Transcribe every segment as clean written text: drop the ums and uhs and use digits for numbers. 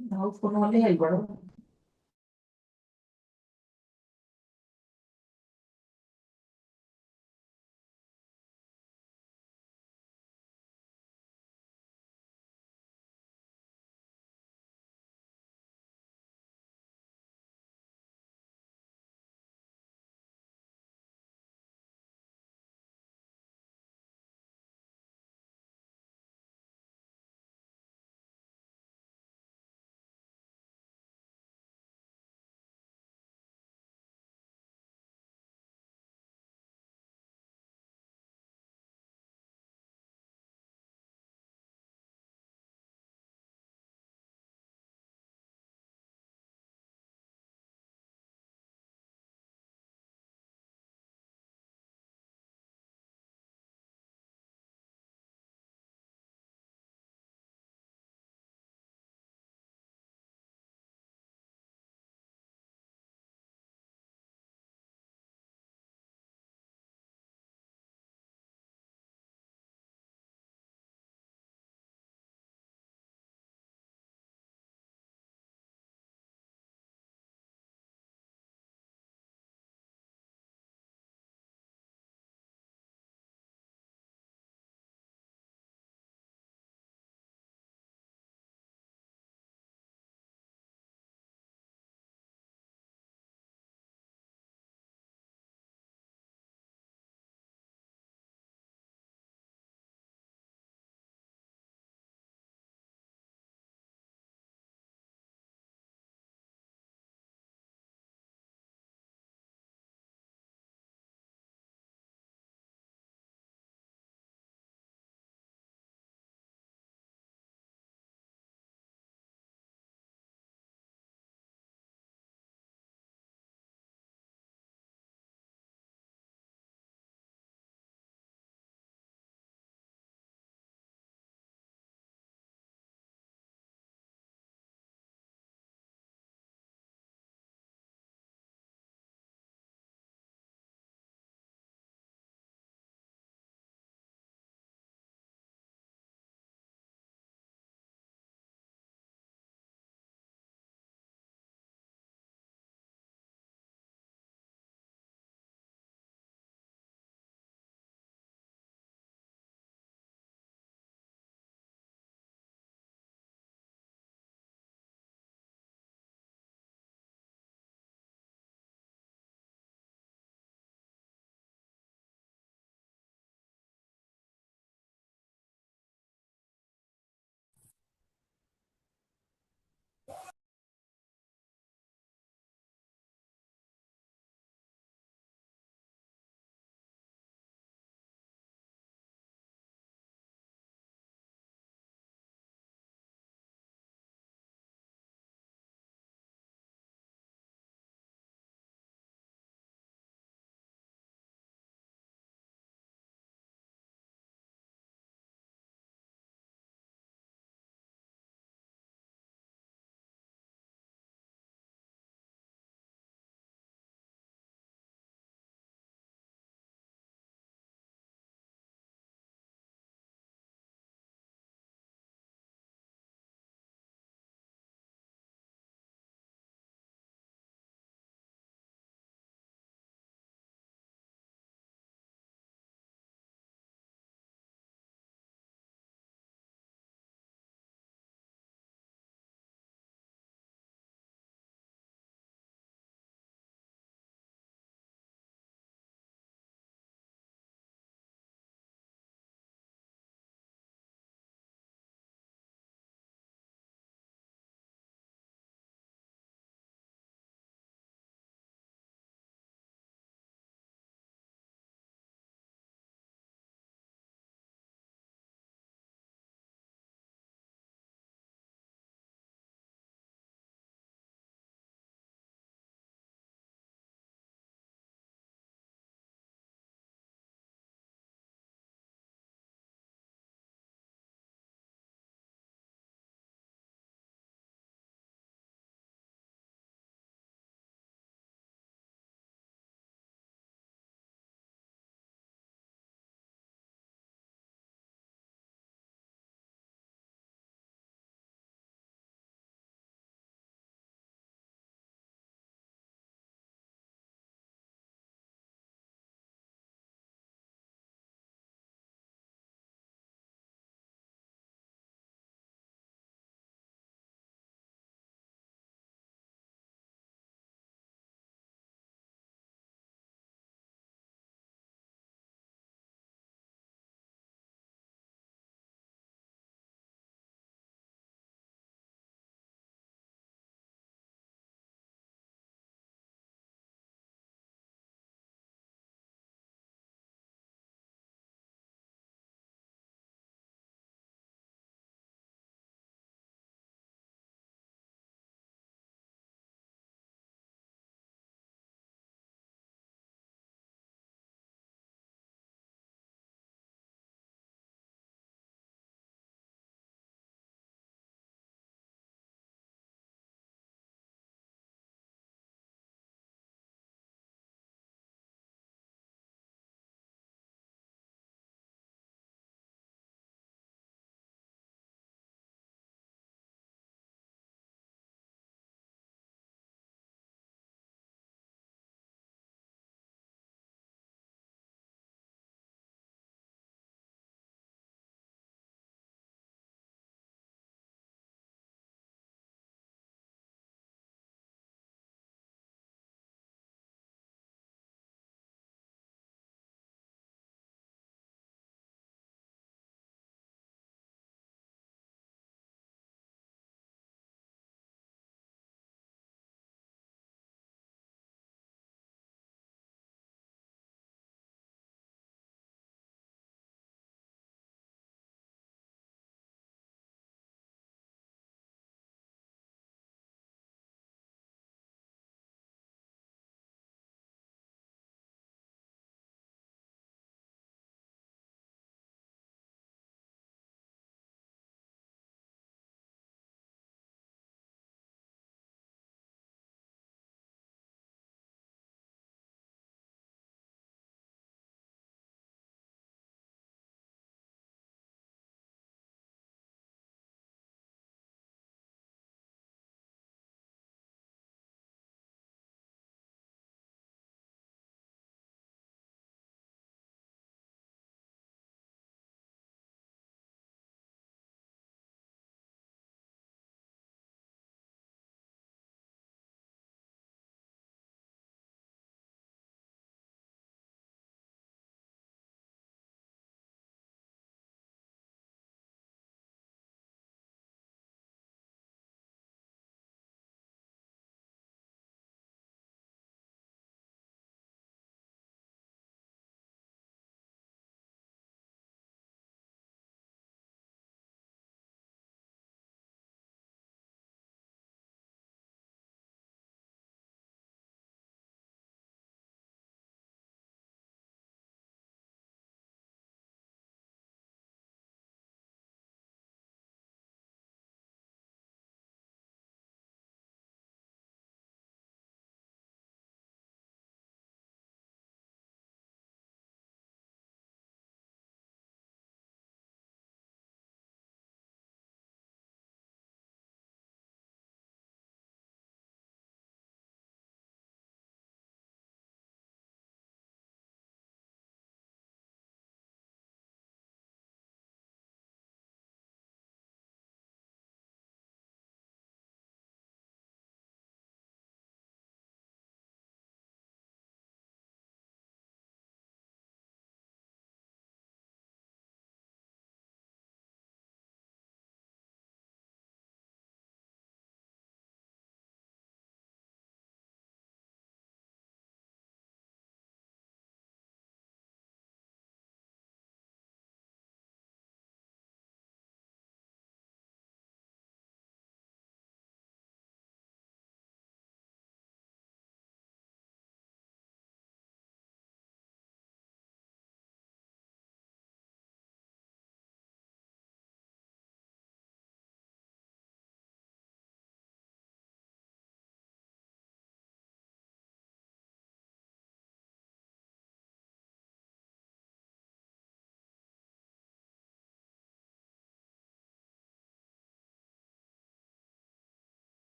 ನಾವು ಫೋನಲ್ಲಿ ಹೇಳ್ಬಾರ್ದು.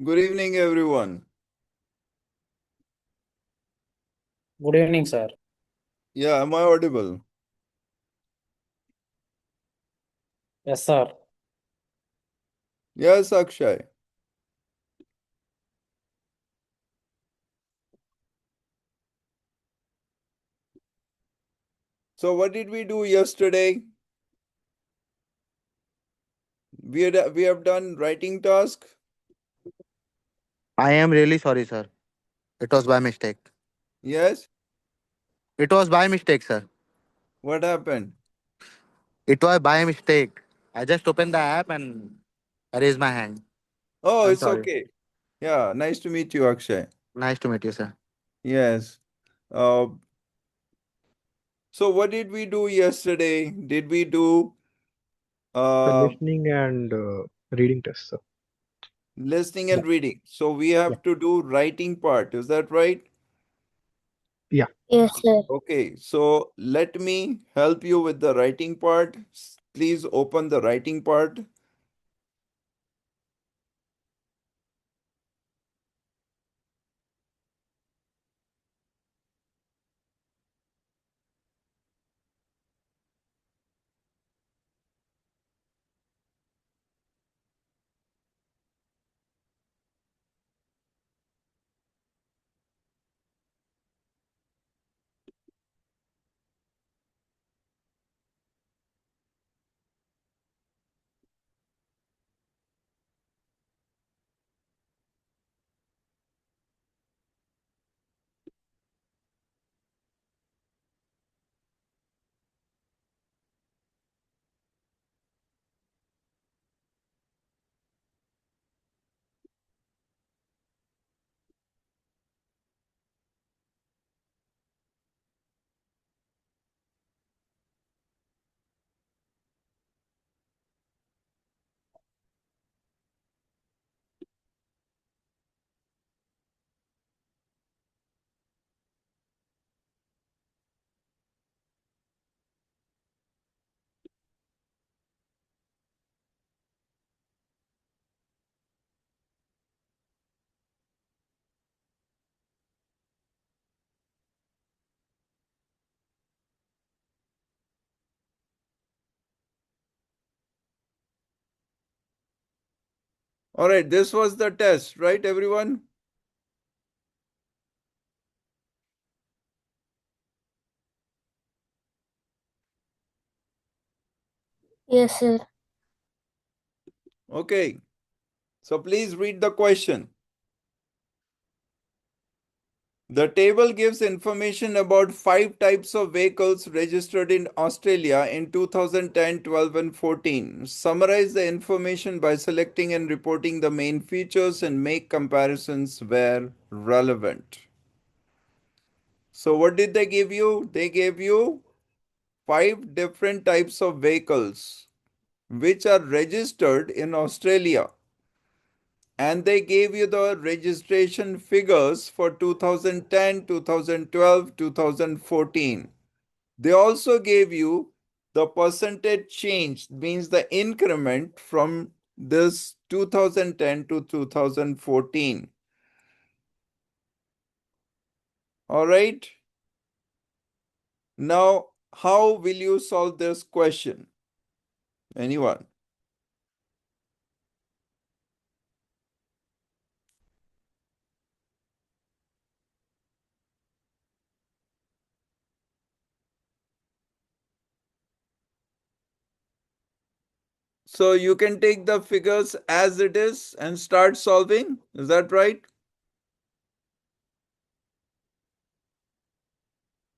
Good evening, everyone. Good evening, sir. Yeah, am I audible? Yes, sir. Yes, Akshay. So, what did we do yesterday? We have done writing task. I am really sorry, sir. It was by mistake. Yes. It was by mistake, sir. What happened? It was by mistake. I just opened the app and raised my hand. Oh, I'm it's sorry. okay. Yeah, nice to meet you, Akshay. Nice to meet you, sir. Yes. Uh, so what did we do yesterday? Did we do The uh listening and reading test, sir. listening Yeah, and reading? So we yeah, have to do writing part. Is that right? yeah. Yes, sir. Okay. So let me help you with the writing part. Please open the writing part. All right, this was the test, right, everyone? Yes, sir. Okay, so please read the question. The table gives information about five types of vehicles registered in Australia in 2010, 12, and 14. Summarize the information by selecting and reporting the main features and make comparisons where relevant. So, what did they give you? They gave you five different types of vehicles which are registered in Australia, and they gave you the registration figures for 2010, 2012, 2014. They also gave you the percentage change, means the increment from this 2010 to 2014. All right. Now, how will you solve this question? Anyone? So you can take the figures as it is and start solving. Is that right?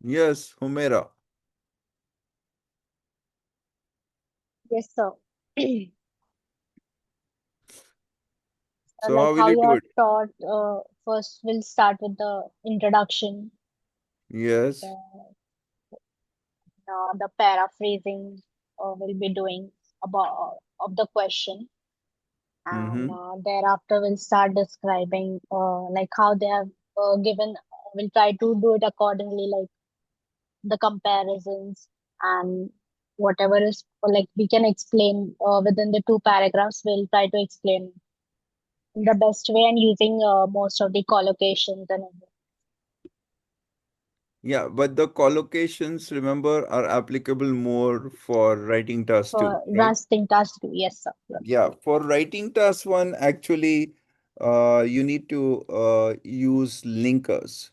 Yes, Humera. Yes, sir. So Like how will how you you do are it? taught, first we'll start with the introduction, Yes. then the paraphrasing we'll be doing about of the question, and Mm-hmm. thereafter we'll start describing like how they have given. We'll try to do it accordingly, like the comparisons and whatever is like we can explain within the two paragraphs. We'll try to explain. in the best way and using most of the collocations and everything. Yeah, but the collocations, remember, are applicable more for writing task 2, For right? writing task 2, yes, sir. Yeah, for writing task 1, actually, you need to use linkers.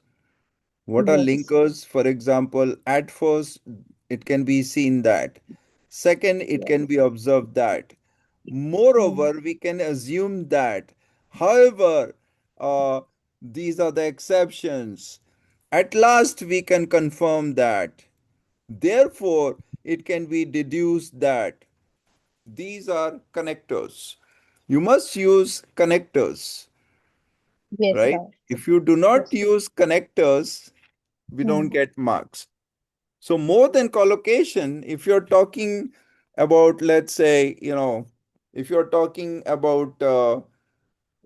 What are Yes, linkers? For example, at first, it can be seen that. Second, it yes. can be observed that. Mm. Moreover, we can assume that. However, uh, these are the exceptions. At last, we can confirm that. Therefore, it can be deduced that these are connectors. You must use connectors, Yes, right? sir. If you do not Yes. use connectors, we don't Mm. get marks. So more than collocation, if you're talking about, let's say, if you're talking about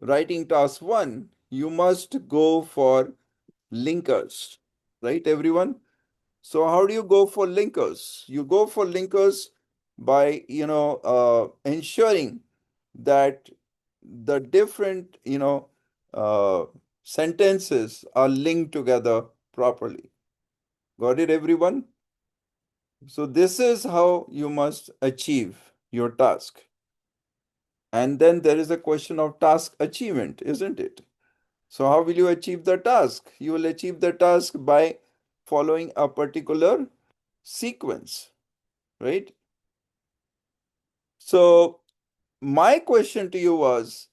writing task 1, you must go for linkers, right, everyone? So how do you go for linkers? You go for linkers by, ensuring that the different, uh, sentences are linked together properly. Got it, everyone? So this is how you must achieve your task. And then there is a question of task achievement, isn't it? So how will you achieve the task? You will achieve the task by following a particular sequence, right? So my question to you was,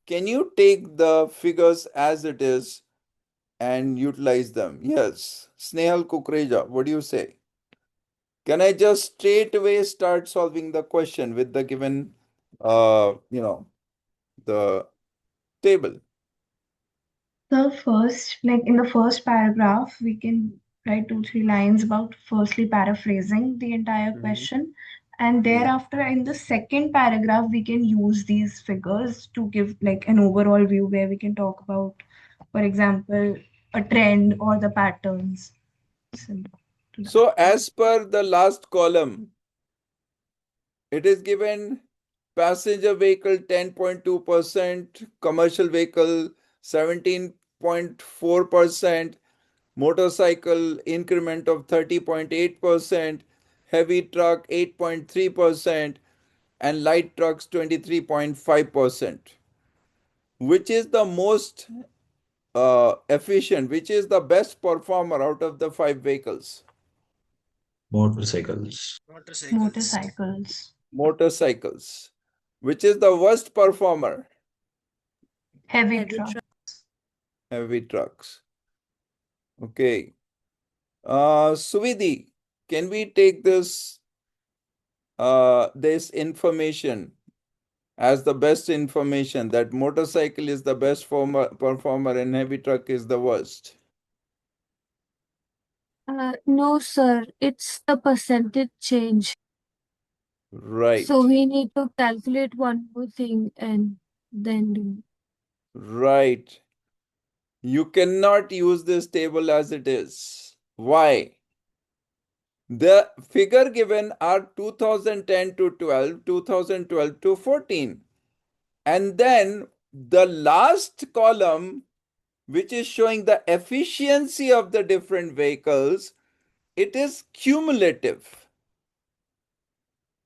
can you take the figures as it is and utilize them? Yes. Snehal Kukreja, what do you say? Can I just straight away start solving the question with the given, the table? The first, like in the first paragraph, we can write two, three lines about firstly paraphrasing the entire Mhm. question. And Yeah. thereafter, in the second paragraph, we can use these figures to give like an overall view where we can talk about, for example, a trend or the patterns. Similar to that. So as per the last column, it is given passenger vehicle 10.2%, commercial vehicle 17.4%, motorcycle increment of 30.8%, heavy truck 8.3%, and light trucks 23.5%. Which is the most efficient, which is the best performer out of the 5 vehicles? Motorcycles. Motorcycles, Motorcycles. Which is the worst performer? heavy truck, Heavy trucks. Okay. Suvidhi, can we take this information as the best information that motorcycle is the best performer and heavy truck is the worst? No, sir, it's the percentage change. So Right. we need to calculate one more thing and then do. Right. You cannot use this table as it is. Why? The figure given are 2010 to 12, 2012 to 14. And then the last column, which is showing the efficiency of the different vehicles, it is cumulative.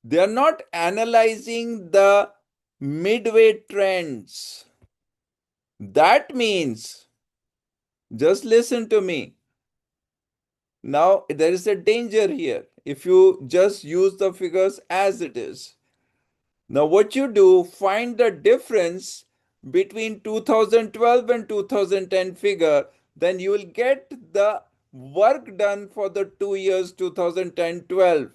They are not analyzing the midway trends. That means, just listen to me. Now, there is a danger here if you just use the figures as it is. Now, what you do, find the difference between 2012 and 2010 figure, then you will get the work done for the 2 years 2010-12.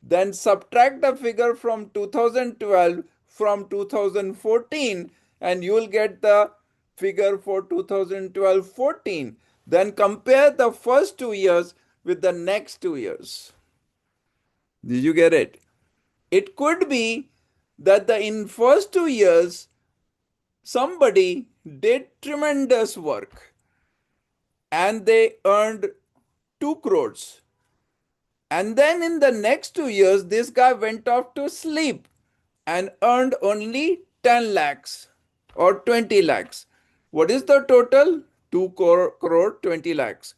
Then subtract the figure from 2012 from 2014 and you will get the figure for 2012-14. Then compare the first 2 years with the next 2 years. Did you get it? It could be that in first 2 years somebody did tremendous work and they earned 2 crores. And then in the next 2 years, this guy went off to sleep and earned only 10 lakhs. or 20 lakhs. What is the total? 2 crore 20 lakhs.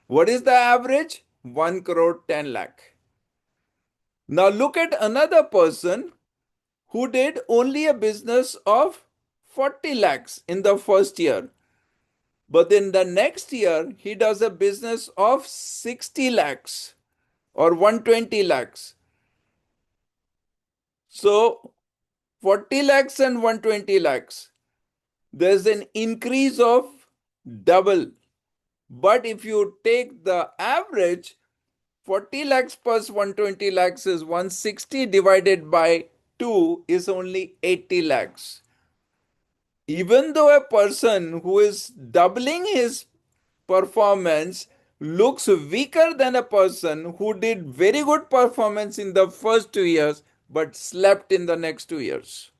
What is the average? 1 crore 10 lakh. Now look at another person who did only a business of 40 lakhs in the first year. But in the next year, he does a business of 60 lakhs or 120 lakhs. So 40 lakhs and 120 lakhs. There's an increase of double. But if you take the average, 40 lakhs plus 120 lakhs is 160 divided by 2 is only 80 lakhs. Even though a person who is doubling his performance looks weaker than a person who did very good performance in the first 2 years but slept in the next 2 years.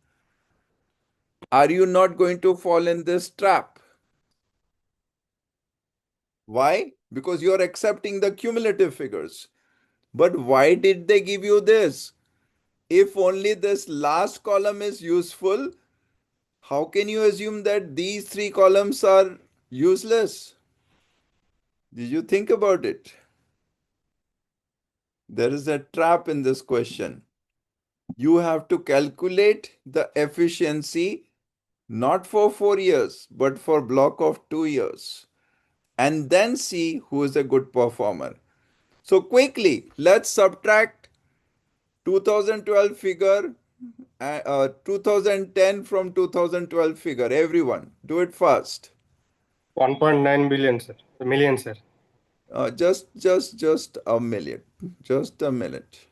Are you not going to fall in this trap? Why? Because you're accepting the cumulative figures. But why did they give you this? If only this last column is useful, how can you assume that these 3 columns are useless? Did you think about it? There is a trap in this question. You have to calculate the efficiency not for 4 years, but for block of 2 years, and then see who is a good performer. So quickly, let's subtract 2012 figure, 2010 from 2012 figure. Everyone, do it fast. 1.9 billion, sir. Million, sir. Just a minute. Just a minute.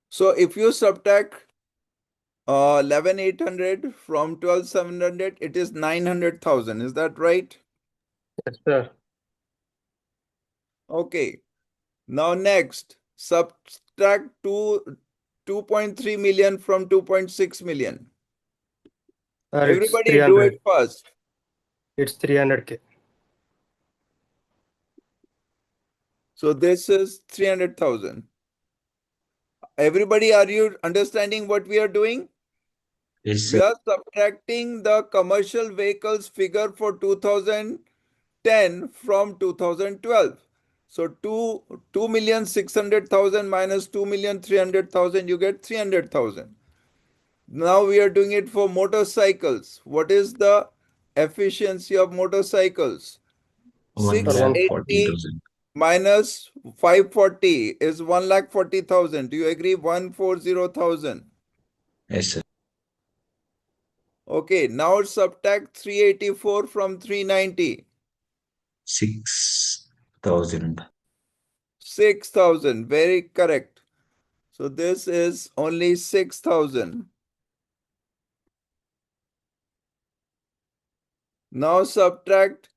So if you subtract 11,800 from 12,700, it is 900,000. Is that right? Yes, sir. Okay. Now next, subtract 2.3 million from 2.6 million. Sir, it's Everybody do 300. it first. It's 300K. So this is 300,000. Everybody, are you understanding what we are doing? Yes, We sir. are subtracting the commercial vehicles figure for 2010 from 2012. So 2,600,000 minus 2,300,000, you get 300,000. Now we are doing it for motorcycles. What is the efficiency of motorcycles? One Sir, lakh 680 40,000. minus 540 is 1,40,000. Do you agree? 140,000. Yes, sir. Okay, now subtract 384 from 390. 6,000. 6,000. Very correct. So this is only 6,000. Now subtract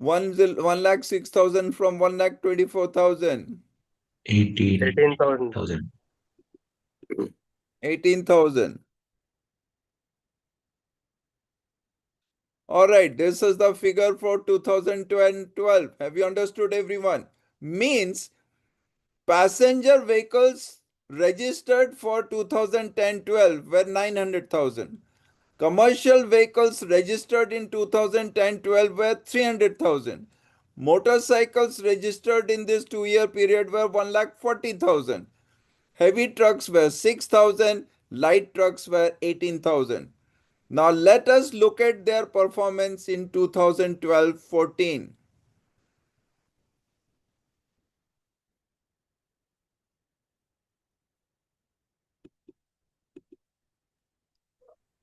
1,06,000 from 1,24,000. 18,000. 18,000. 18,000. All right, this is the figure for 2012. Have you understood, everyone? Means passenger vehicles registered for 2010-12 were 900,000. Commercial vehicles registered in 2010-12 were 300,000. Motorcycles registered in this 2-year period were 1,40,000. Heavy trucks were 6,000. Light trucks were 18,000. Now let us look at their performance in 2012-14.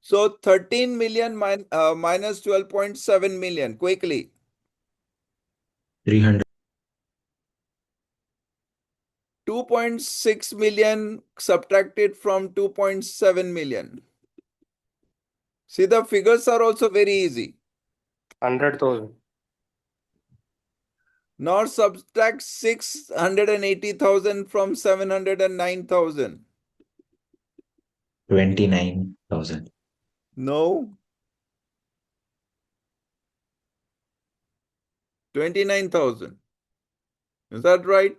So 13 million minus 12.7 million. Quickly. 300. 2.6 million subtracted from 2.7 million. See, the figures are also very easy. 100,000. Now subtract 680,000 from 709,000. 29,000. No. 29,000. Is that right?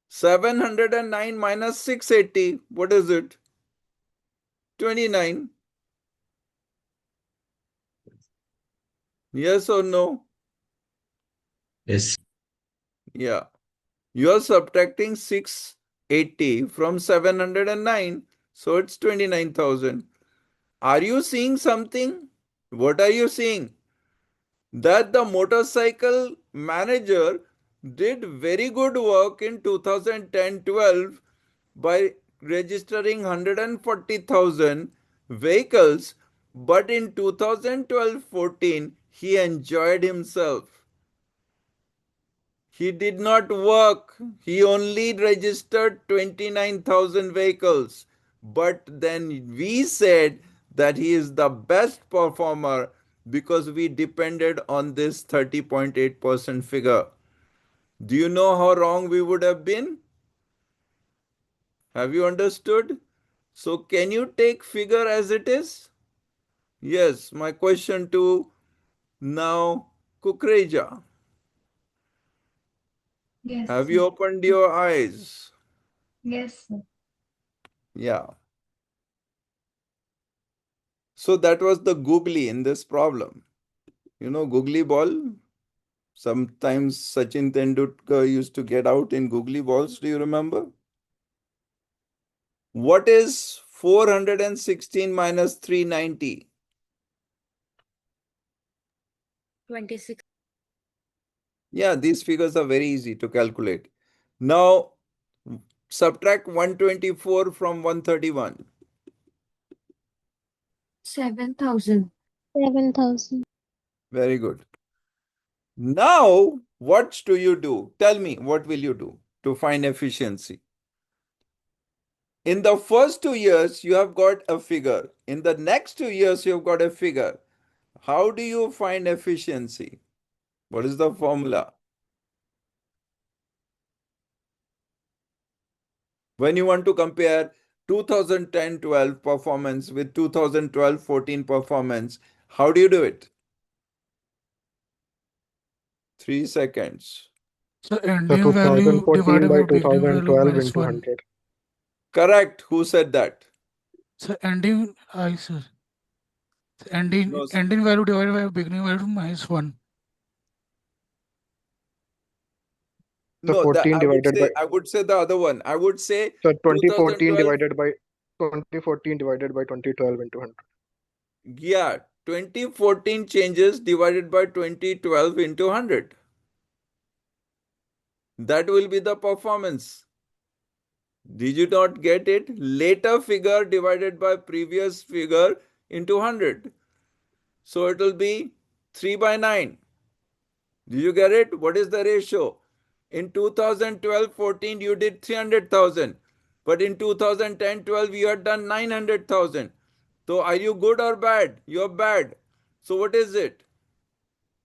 709 minus 680. What is it? 29. Yes or no? Yes. Yeah. You are subtracting 680 from 709. So it's 29,000. Are you seeing something? What are you seeing? That the motorcycle manager did very good work in 2010-12 by registering 140,000 vehicles, but in 2012-14 he enjoyed himself. He did not work. He only registered 29,000 vehicles. But then we said that he is the best performer because we depended on this 30.8% figure. Do you know how wrong we would have been? Have you understood? So can you take figure as it is? Yes, my question to now Kukreja. Yes, Have sir. you opened your eyes? Yes, sir. Yeah. So that was the googly in this problem. You know, googly ball? Sometimes Sachin Tendulkar used to get out in googly balls. Do you remember? What is 416 minus 390? 26. Yeah, these figures are very easy to calculate. Now, subtract 124 from 131. 7,000. 7,000. Very good. Now, what do you do? Tell me, what will you do to find efficiency? In the first 2 years, you have got a figure. In the next 2 years, you have got a figure. How do you find efficiency? What is the formula? When you want to compare 2010-12 performance with 2012-14 performance, how do you do it? 3 seconds. So So ending value 2014 divided by by beginning value 2012 minus into 1. 100. Correct. Who said that? So ending, sir. So ending No, ending value divided by beginning value minus 1. So no, that 14 divided by I would say the other one. I would say so 2014 2012. divided by 2014 divided by 2012 into 100. Yeah, 2014 changes divided by 2012 into 100. That will be the performance. Did you not get it? Later figure divided by previous figure into 100. So it will be 3 by 9. Did you get it? What is the ratio? In 2012-14 you did 300,000. But in 2010-12 you had done 900,000. So are you good or bad? You're bad. So what is it?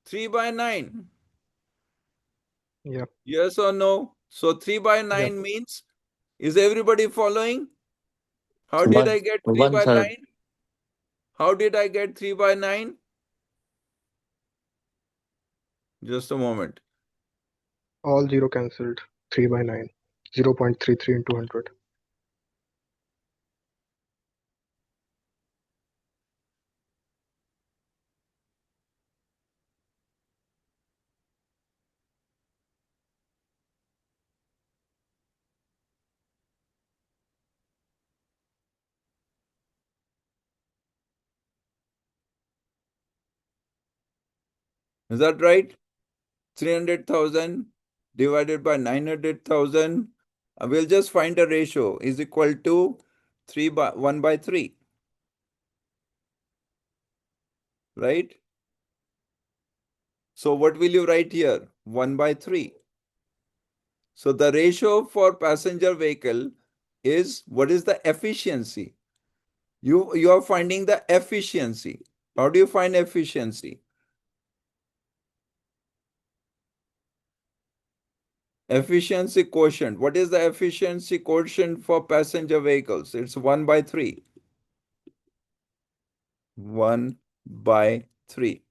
3 by 9. Yeah. Yes or no? So 3 by Yeah. 9 means, is everybody following? How did One, I get 3 one by third. 9? How did I get 3 by 9? Just a moment. All zero cancelled. 3 by 9. 0.33 into 100. Is that right? 300,000 divided by 900,000. We'll just find a ratio is equal to 1 by 3. Right? So what will you write here? 1 by 3. So the ratio for passenger vehicle is, what is the efficiency? You are finding the efficiency. How do you find efficiency? Efficiency quotient. What is the efficiency quotient for passenger vehicles? It's 1 by 3. 1 by 3.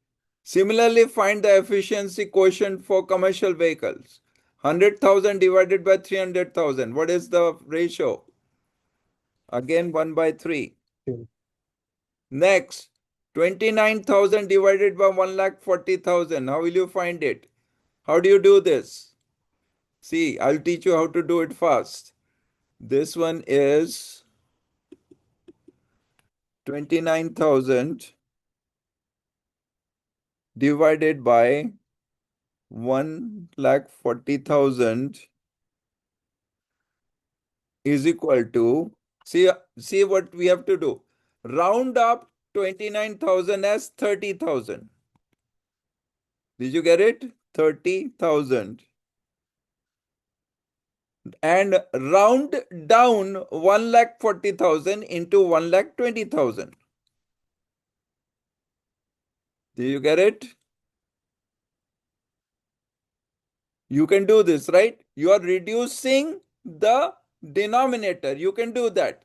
Similarly, find the efficiency quotient for commercial vehicles. 100,000 divided by 300,000. What is the ratio? Again, 1 by 3. Next, 29,000 divided by 1,40,000. How will you find it? How do you do this? See, I'll teach you how to do it fast. This one is 29,000 divided by 1,40,000 is equal to, see what we have to do. Round up 29,000 as 30,000. Did you get it? 30,000. And round down 1,40,000 into 1,20,000. Did you get it? You can do this, right? You are reducing the denominator. You can do that.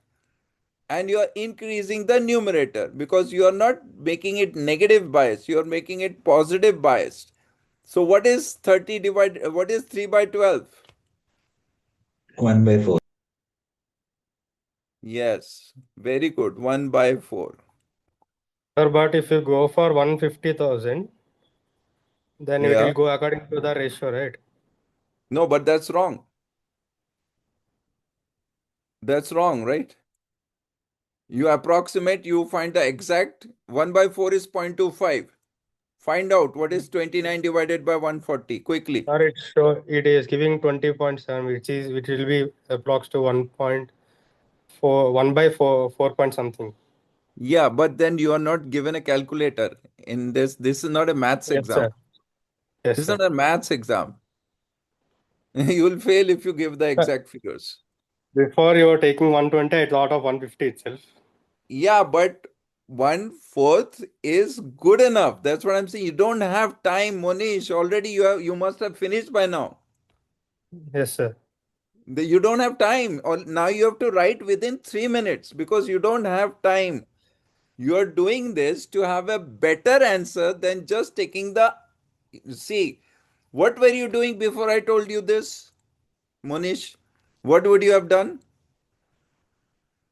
And you are increasing the numerator because you are not making it negative bias. You are making it positive biased. So what is 30 divided, what is 3 by 12? 1 by 4. Yes, very good. 1 by 4. Sir, but if you go for 150,000, then it Yeah. will go according to the ratio, right? No, but that's wrong. That's wrong, right? You approximate, you find the exact. 1 by 4 is 0.25. Find out what is 29 divided by 140 quickly. Or it is giving 20.7, which will be approx to 1.4, 1 by 4 point something. Yeah, but then you are not given a calculator in this. This is not a maths Yes, exam. sir. Yes, This is sir. not a maths exam. You will fail if you give the exact figures. Before you were taking 120, I thought of 150 itself. Yeah, but 1/4 is good enough. That's what I'm saying. You don't have time, Monish. Already you must have finished by now. Yes, sir. You don't have time. Or now you have to write within 3 minutes because you don't have time. You are doing this to have a better answer than just taking the. See, what were you doing before I told you this, Monish? What would you have done?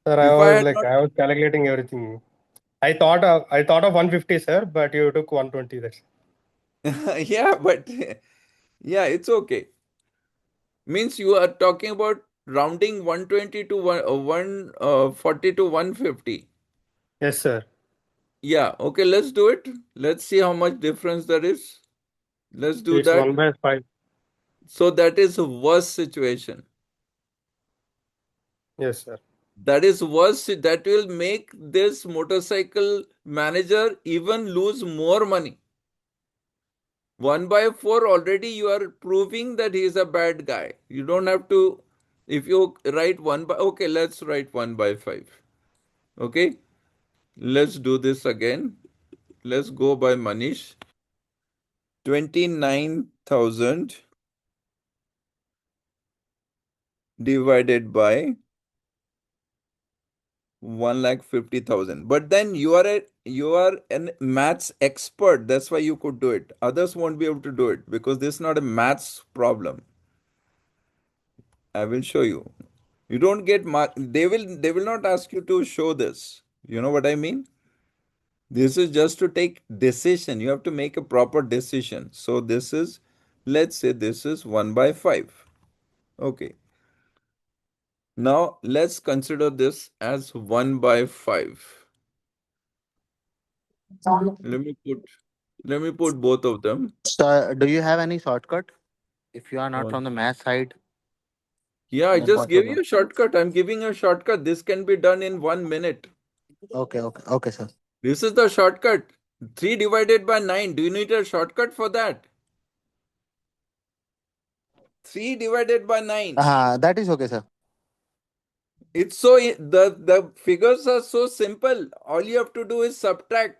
Sir, If I had I was calculating everything. I thought of 150, sir, but you took 120. That's not. Yeah, but yeah, it's okay. Means you are talking about rounding 120 to 140 to 150. yes, sir. Yeah, okay, let's do it. Let's see how much difference there is. Let's do It's that. 1 by 5. So that is worst situation. Yes, sir. That is worse. That will make this motorcycle manager even lose more money. 1 by 4 already you are proving that he is a bad guy. You don't have to, if you write 1 by, okay, let's write 1 by 5. Okay, let's do this again. Let's go by Manish. 29,000 divided by 1,50,000. But then you are an maths expert. That's why you could do it. Others won't be able to do it because this is not a maths problem. I will show you. You don't get mark. They will not ask you to show this. You know what I mean? This is just to take decision. You have to make a proper decision. So this is, let's say this is 1 by 5. Okay. Now let's consider this as 1 by 5. Let me put both of them. So, do you have any shortcut? If you are not One. from the math side, Yeah, I then just what to gave do? you a shortcut. I'm giving a shortcut. This can be done in 1 minute. Okay, sir. This is the shortcut. 3 divided by 9. Do you need a shortcut for that? 3 divided by 9. That is okay, sir. It's so the figures are so simple. All you have to do is subtract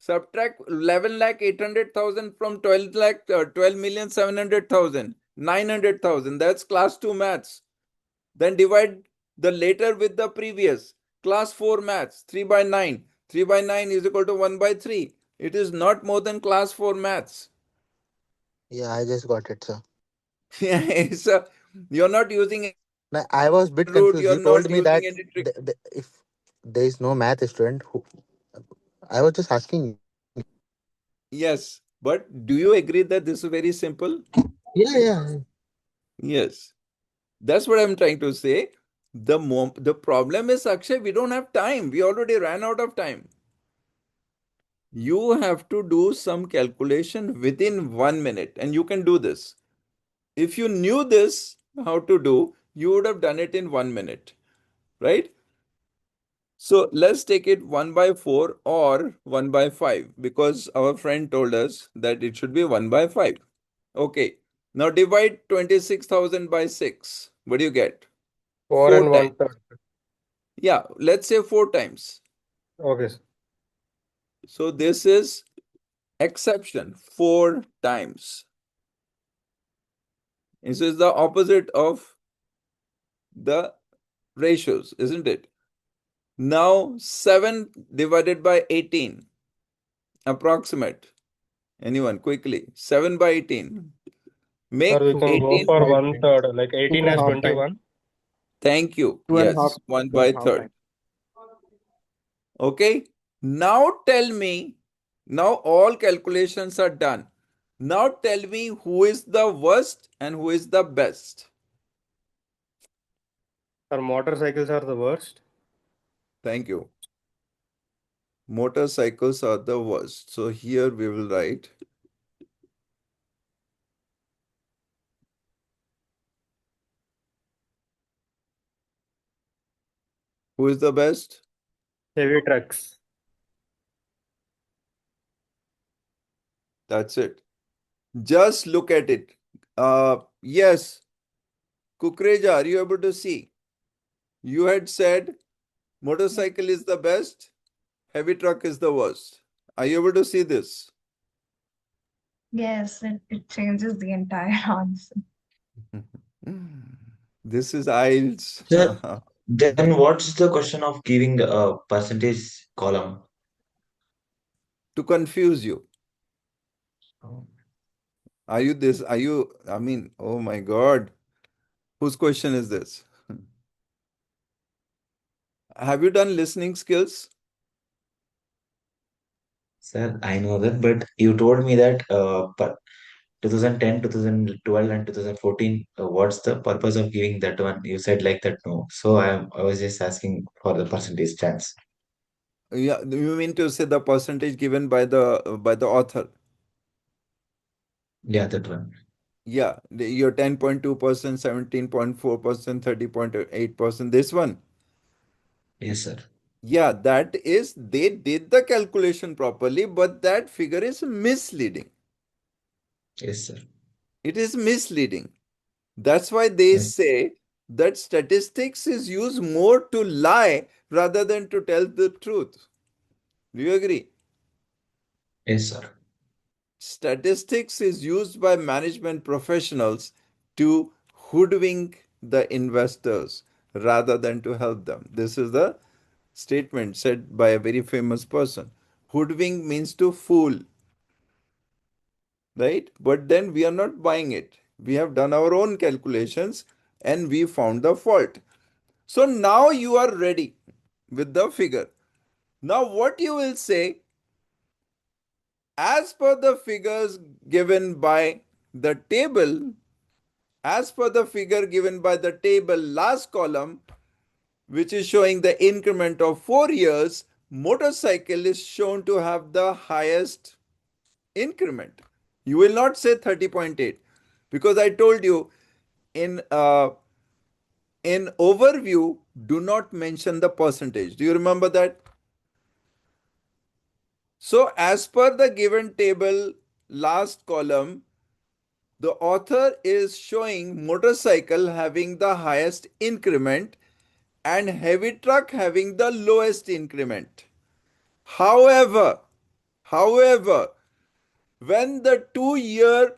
11 lakh 800,000 from 12 lakh 12,700,000. 900,000. That's class 2 maths. Then divide the later with the previous. Class 4 maths, 3 by 9. 3 by 9 is equal to 1 by 3. It is not more than class 4 maths. Yeah, I just got it, sir. So you're not using any Now, I was a square bit root, confused. you're You not told me using that any trick. if there is no math student, I was just asking you. Yes, but do you agree that this is very simple? Yeah, yeah. Yes. That's what I'm trying to say. The problem is, Akshay, we don't have time. We already ran out of time. You have to do some calculation within 1 minute, and you can do this. If you knew this, how to do, you would have done it in 1 minute, right? So let's take it 1 by 4 or 1 by 5 because our friend told us that it should be 1 by 5. Okay. Now divide 26,000 by 6. What do you get? 4 4 and times. 1/3. Yeah, let's say 4 times. Okay, sir. So this is exception 4 times. This is the opposite of the ratios, isn't it? Now 7 divided by 18. Approximate. Anyone quickly? 7 by 18. Sir, Make we can go 18. for 2.5 times. 1/3. Like 18 has 2.5 times. 21. Thank you. 2.5. Yes, 1 by 2.5 third. times. Okay. Now tell me, now all calculations are done. Now tell me who is the worst and who is the best. Sir, motorcycles are the worst. Thank you. Motorcycles are the worst. So here we will write who is the best? Heavy trucks. That's it. Just look at it. Yes, Kukreja, are you able to see? You had said motorcycle is the best, heavy truck is the worst. Are you able to see this? Yes, it changes the entire answer. This is IELTS. Sir, then what's the question of giving a percentage column? To confuse you. Oh. Are you this? Are you, I mean, oh my God. Whose question is this? Have you done listening skills? Sir, I know that, but you told me that 2010, 2012, and 2014, what's the purpose of giving that one? You said like that, no. So I was just asking for the percentage chance. Yeah, you mean to say the percentage given by the author? Yeah, that one. Yeah, your 10.2%, 17.4%, 30.8%, this one. Yes, sir. Yeah, that is, they did the calculation properly, but that figure is misleading. Yes, sir. It is misleading. That's why they Yes, say that statistics is used more to lie rather than to tell the truth. Do you agree? yes, sir. Statistics is used by management professionals to hoodwink the investors rather than to help them. This is the statement said by a very famous person. Hoodwink means to fool, right? But then we are not buying it. We have done our own calculations and we found the fault. So now you are ready with the figure. Now, what you will say, as per the figures given by the table, as per the figure given by the table last column, which is showing the increment of 4 years, motorcycle is shown to have the highest increment. You will not say 30.8 because I told you in overview, do not mention the percentage. Do you remember that? So as per the given table last column, the author is showing motorcycle having the highest increment and heavy truck having the lowest increment. However, when the 2 year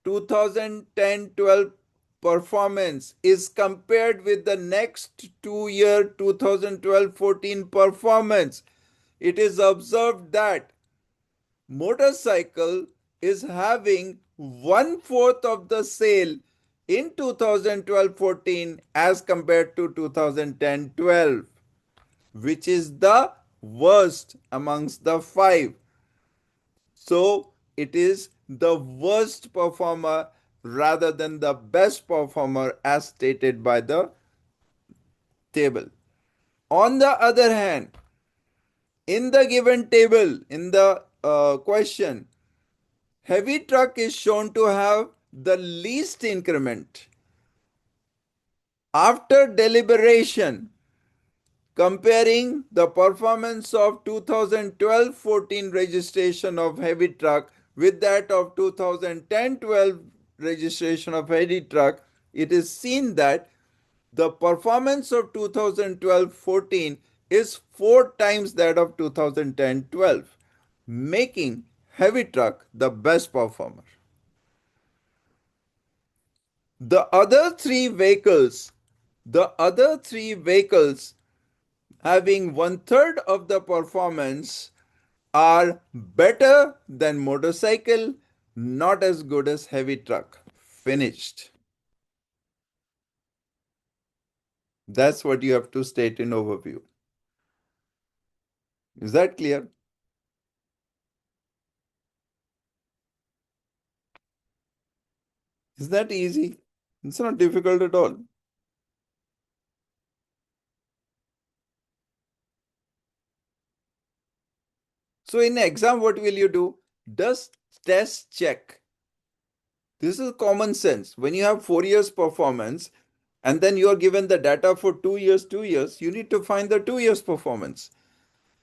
2010-12 performance is compared with the next 2-year 2012-14 performance, it is observed that motorcycle is having 1/4 of the sale in 2012-14 as compared to 2010-12, which is the worst amongst the five. So it is the worst performer rather than the best performer as stated by the table. On the other hand, in the given table, in the question, heavy truck is shown to have the least increment. After deliberation, comparing the performance of 2012-14 registration of heavy truck with that of 2010-12 registration of heavy truck, it is seen that the performance of 2012-14 is 4 times that of 2010-12, making heavy truck the best performer. The other three vehicles having 1/3 of the performance are better than motorcycle, not as good as heavy truck. Finished. That's what you have to state in overview. Is that clear? Is that easy? It's not difficult at all. So in exam, what will you do? Just test check. This is common sense. When you have 4 years performance and then you are given the data for 2 years, you need to find the 2 years performance.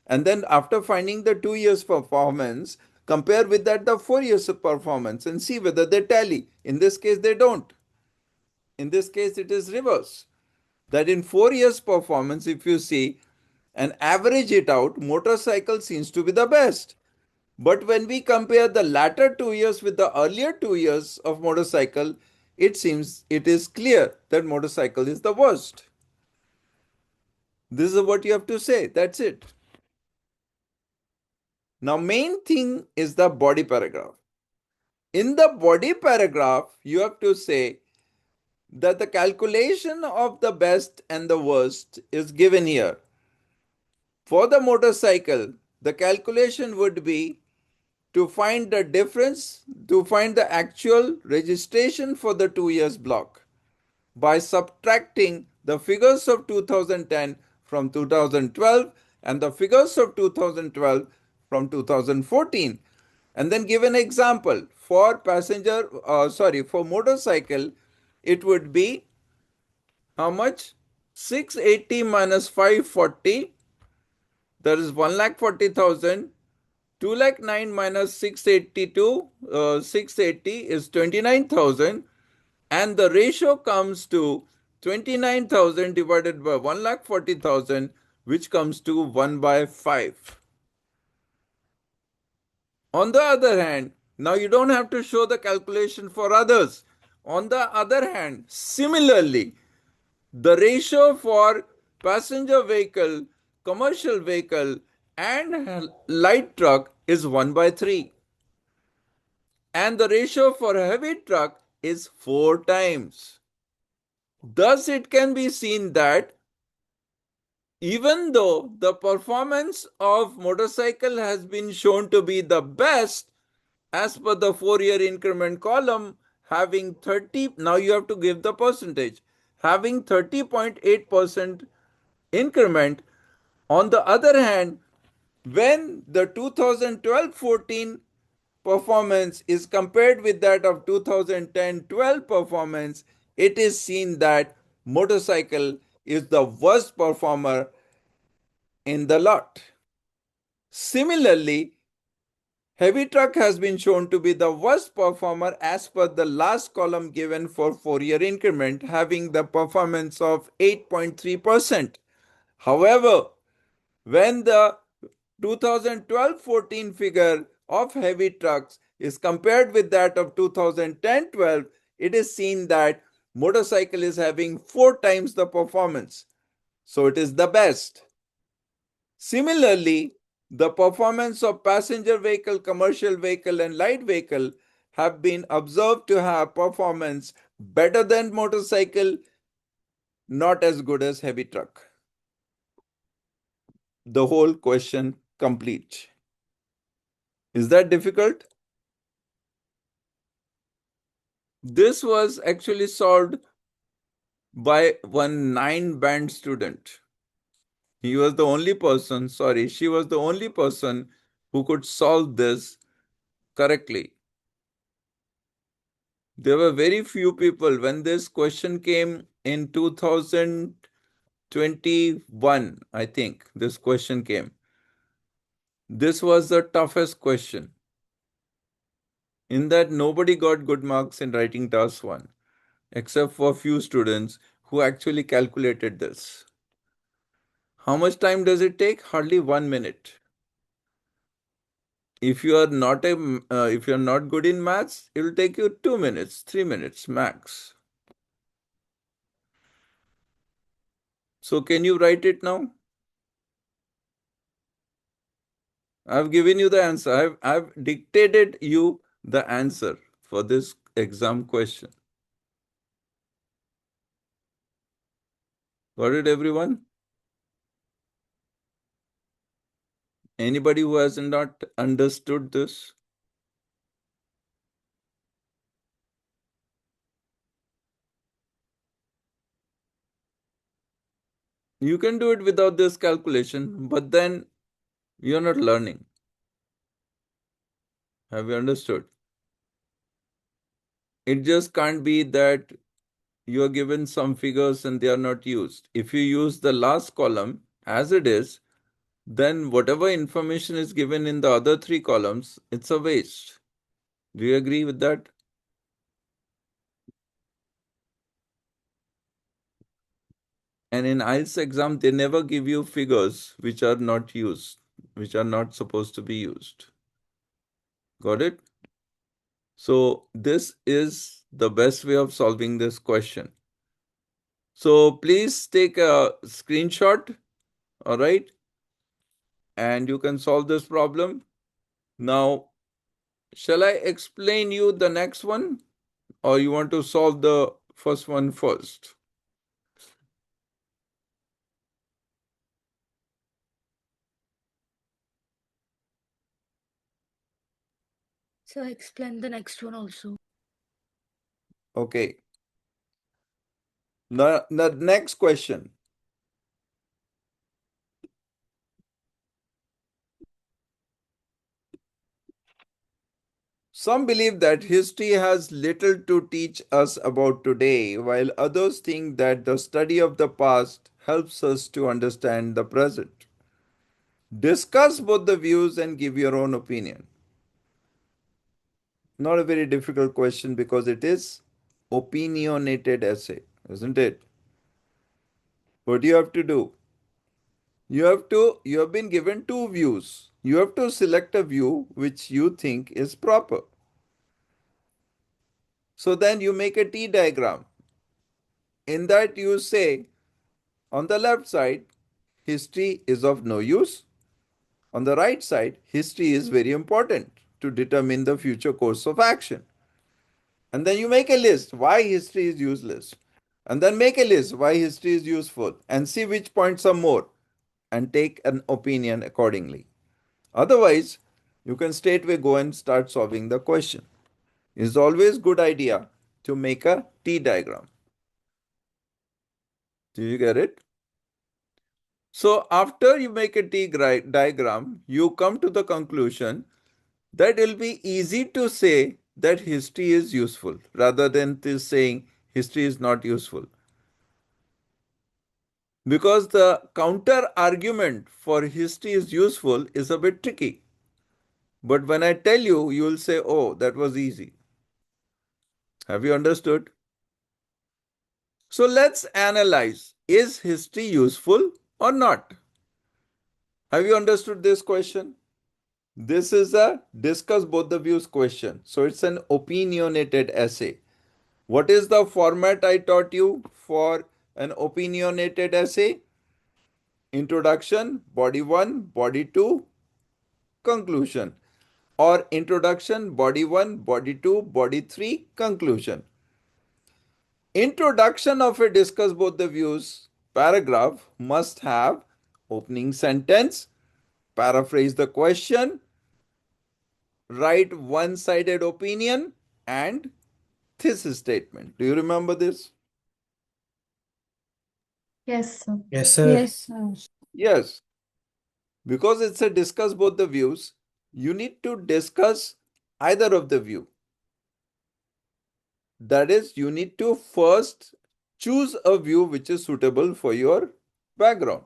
And then after finding the 2 years performance, compare with that the 4 years of performance and see whether they tally. In this case, they don't. In this case, it is reverse. That in 4 years performance, if you see and average it out, motorcycle seems to be the best. But when we compare the latter 2 years with the earlier 2 years of motorcycle, it seems it is clear that motorcycle is the worst. This is what you have to say. That's it. Now, main thing is the body paragraph. In the body paragraph, you have to say that the calculation of the best and the worst is given here. For the motorcycle, the calculation would be to find the difference, to find the actual registration for the 2 years block by subtracting the figures of 2010 from 2012 and the figures of 2012 from 2014. And then give an example for for motorcycle, it would be how much? 680 minus 540, that is 1,40,000. 2,09,000 minus 682, 680 is 29,000, and the ratio comes to 29,000 divided by 1,40,000, which comes to 1 by 5. On the other hand, now you don't have to show the calculation for others. On the other hand, similarly, the ratio for passenger vehicle, commercial vehicle, and light truck is 1 by 3. And the ratio for heavy truck is 4 times. Thus, it can be seen that even though the performance of motorcycle has been shown to be the best as per the 4-year increment column, having 30, now you have to give the percentage, having 30.8% increment. On the other hand, when the 2012-14 performance is compared with that of 2010-12 performance, it is seen that motorcycle is the worst performer in the lot. Similarly, heavy truck has been shown to be the worst performer as per the last column given for 4-year increment, having the performance of 8.3%. However, when the 2012-14 figure of heavy trucks is compared with that of 2010-12, it is seen that motorcycle is having 4 times the performance. So it is the best. Similarly, the performance of passenger vehicle, commercial vehicle, and light vehicle have been observed to have performance better than motorcycle, not as good as heavy truck. The whole question complete. Is that difficult? This was actually solved by one 9-band student. He was the only person, she was the only person who could solve this correctly. There were very few people when this question came in 2021, I think this question came. This was the toughest question. In that, nobody got good marks in writing task 1, except for a few students who actually calculated this. How much time does it take? Hardly 1 minute. If you are not good in maths, it will take you 2 minutes, 3 minutes max. So can you write it now? I've given you the answer. I've dictated you the answer for this exam question. Got it, everyone? Anybody who has not understood this? You can do it without this calculation, but then you're not learning. Have you understood? It just can't be that you are given some figures and they are not used. If you use the last column as it is, then whatever information is given in the other 3 columns, it's a waste. Do you agree with that? And in IELTS exam, they never give you figures which are not used, which are not supposed to be used. Got it? So this is the best way of solving this question. So please take a screenshot, all right? And you can solve this problem. Now, shall I explain you the next one? Or you want to solve the first one first? So explain the next one also. Okay. The next question. Some believe that history has little to teach us about today, while others think that the study of the past helps us to understand the present. Discuss both the views and give your own opinion. Not a very difficult question because it is opinionated essay, isn't it? What do you have to do? You have been given 2 views. You have to select a view which you think is proper. So then you make a T diagram. In that you say, on the left side, history is of no use. On the right side, history is very important to determine the future course of action. And then you make a list why history is useless. And then make a list why history is useful and see which points are more and take an opinion accordingly. Otherwise, you can straightway go and start solving the question. It's always good idea to make a T diagram. Do you get it? So after you make a T diagram, you come to the conclusion that it will be easy to say that history is useful rather than this saying history is not useful. Because the counter argument for history is useful is a bit tricky. But when I tell you, you will say, oh, that was easy. Have you understood? So let's analyze, is history useful or not? Have you understood this question? This is a discuss both the views question. So it's an opinionated essay. What is the format I taught you for an opinionated essay? Introduction, body 1, body 2, conclusion. Or introduction, body 1, body 2, body 3, conclusion. Introduction of a discuss both the views paragraph must have opening sentence, paraphrase the question, write one-sided opinion, and thesis statement. Do you remember this? Yes, sir. Yes, sir. Yes, sir. Yes. Because it's a discuss both the views, you need to discuss either of the view. That is, you need to first choose a view which is suitable for your background.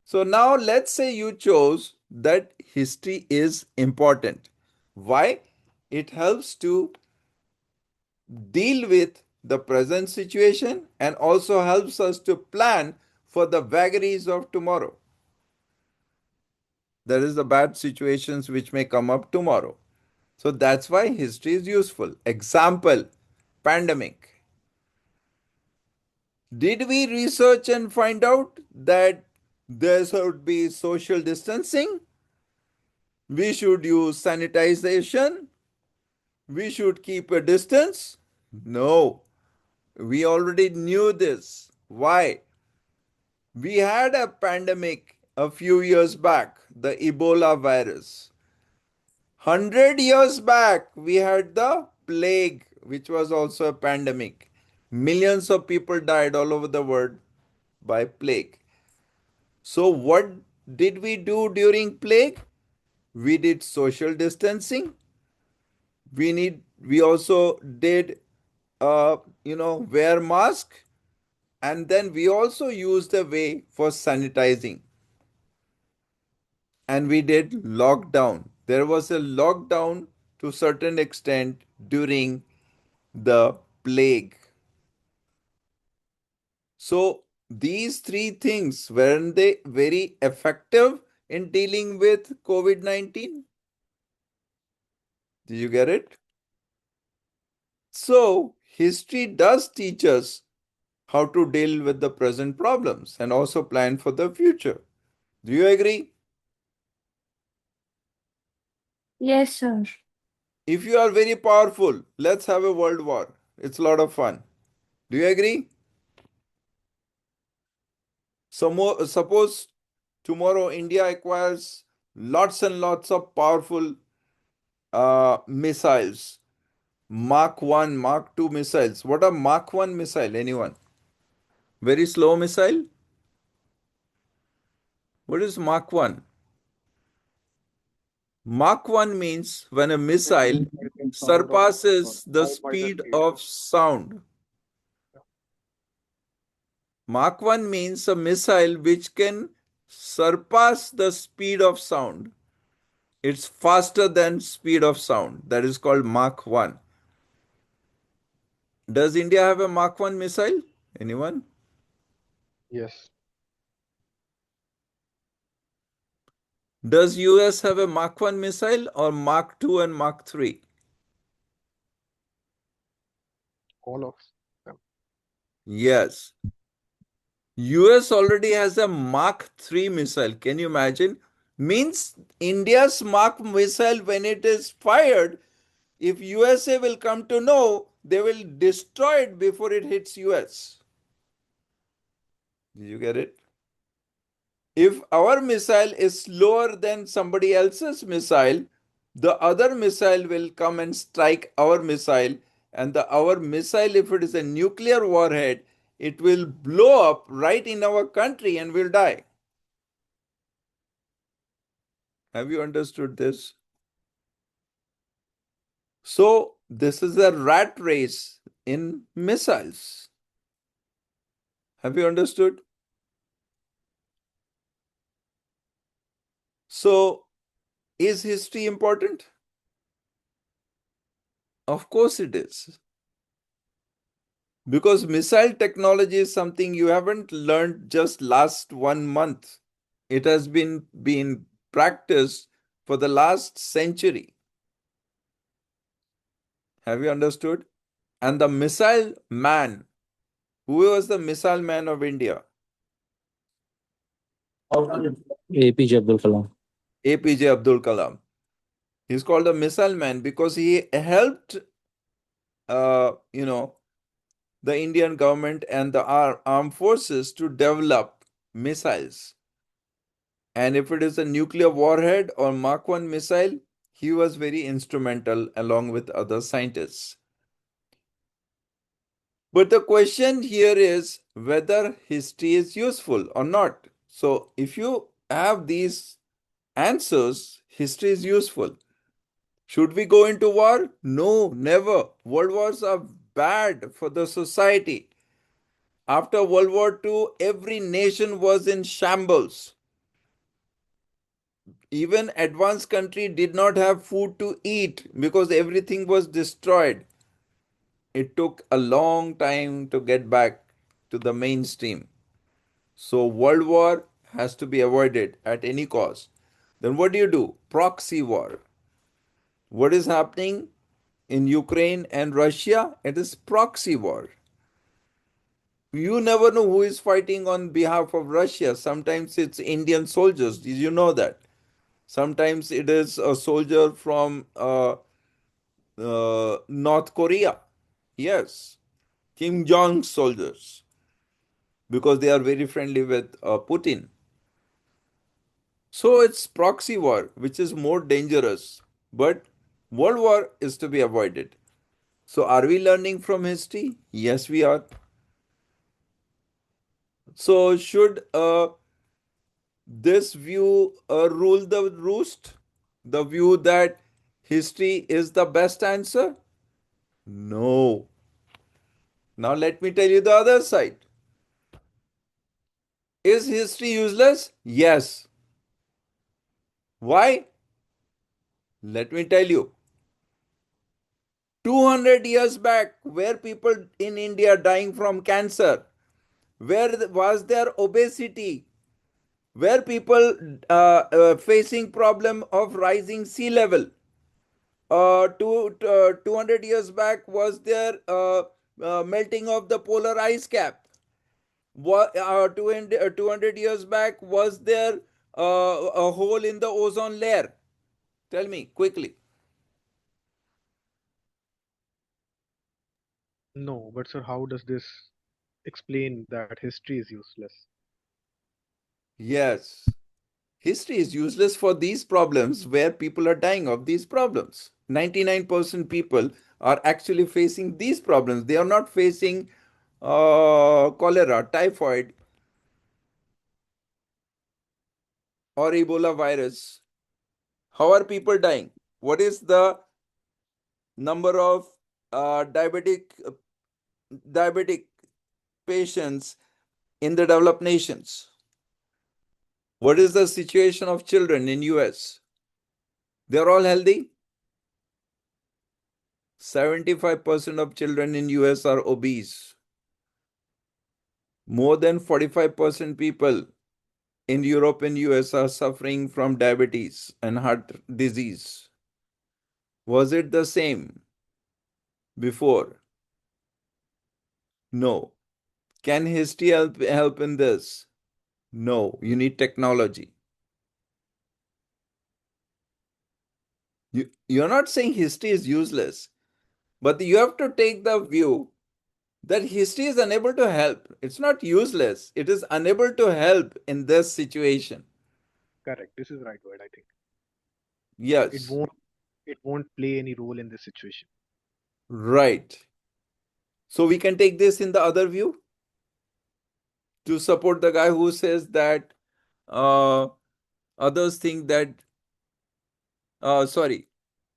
So now let's say you chose that history is important. Why? It helps to deal with the present situation and also helps us to plan for the vagaries of tomorrow. There is the bad situations which may come up tomorrow. So that's why history is useful. Example, pandemic. Did we research and find out that there should be social distancing? We should use sanitization? We should keep a distance? No, we already knew this. Why? We had a pandemic a few years back, the Ebola virus. 100 years back, we had the plague, which was also a pandemic. Millions of people died all over the world by plague. So, what did we do during plague? We did social distancing. We also did wear mask, and then we also used a way for sanitizing, and we did lockdown. There was a lockdown to a certain extent during the plague. So these three things, weren't they very effective in dealing with COVID-19? Did you get it? So history does teach us how to deal with the present problems and also plan for the future. Do you agree? Yes, sir. If you are very powerful, let's have a world war. It's a lot of fun. Do you agree? Suppose tomorrow India acquires lots and lots of powerful missiles. Mark 1, Mark 2 missiles. What are Mark 1 missile? Anyone? Very slow missile? What is Mark 1? Mach 1 means when a missile surpasses the speed of sound. Mach 1 means a missile which can surpass the speed of sound. It's faster than speed of sound. That is called Mach 1. Does India have a Mach 1 missile? Anyone? Yes. Does US have a Mach 1 missile or Mach 2 and Mach 3? All of them. Yes. US already has a Mach 3 missile. Can you imagine? Means India's Mach missile, when it is fired, if USA will come to know, they will destroy it before it hits US. Did you get it? If our missile is slower than somebody else's missile, the other missile will come and strike our missile, and our missile, if it is a nuclear warhead, it will blow up right in our country and we'll die. Have you understood this? So, this is a rat race in missiles. Have you understood? So, is history important? Of course it is. Because missile technology is something you haven't learned just last 1 month. It has been practiced for the last century. Have you understood? And the missile man, who was the missile man of India? APJ Abdul Kalam. APJ Abdul Kalam. He's called the missile man because he helped, the Indian government and the armed forces to develop missiles. And if it is a nuclear warhead or Mark 1 missile, he was very instrumental along with other scientists. But the question here is whether history is useful or not. So if you have these answers, history is useful. Should we go into war? No, never. World wars are bad for the society. After World War II, every nation was in shambles. Even advanced country did not have food to eat because everything was destroyed. It took a long time to get back to the mainstream. So world war has to be avoided at any cost. Then what do? Proxy war. What is happening in Ukraine and Russia? It is proxy war. You never know who is fighting on behalf of Russia. Sometimes it's Indian soldiers. Did you know that? Sometimes it is a soldier from North Korea. Yes, Kim Jong's soldiers, because they are very friendly with Putin. So it's proxy war, which is more dangerous. But world war is to be avoided. So are we learning from history? Yes, we are. So should this view rule the roost? The view that history is the best answer? No. Now let me tell you the other side. Is history useless? Yes. Why? Let me tell you. 200 years back, were people in India dying from cancer? Where was there obesity? Were people facing problem of rising sea level? 200 years back, was there melting of the polar ice cap? 200 years back, was there a hole in the ozone layer? Tell me quickly. No, but sir, how does this explain that history is useless? Yes. History is useless for these problems where people are dying of these problems. 99% people are actually facing these problems. They are not facing cholera, typhoid, or Ebola virus. How are people dying? What is the number of diabetic patients in the developed nations? What is the situation of children in US? They're all healthy. 75% of children in US are obese. More than 45% people in Europe and US are suffering from diabetes and heart disease. Was it the same before? No. Can history help in this? No. You need technology. You're not saying history is useless, but you have to take the view that history is unable to help. It's not useless. It is unable to help in this situation. Correct. This is right word, I think. It Yes, won't play any role in this situation. right. So we can take this in the other view to support the guy who says that uh, others think that, sorry,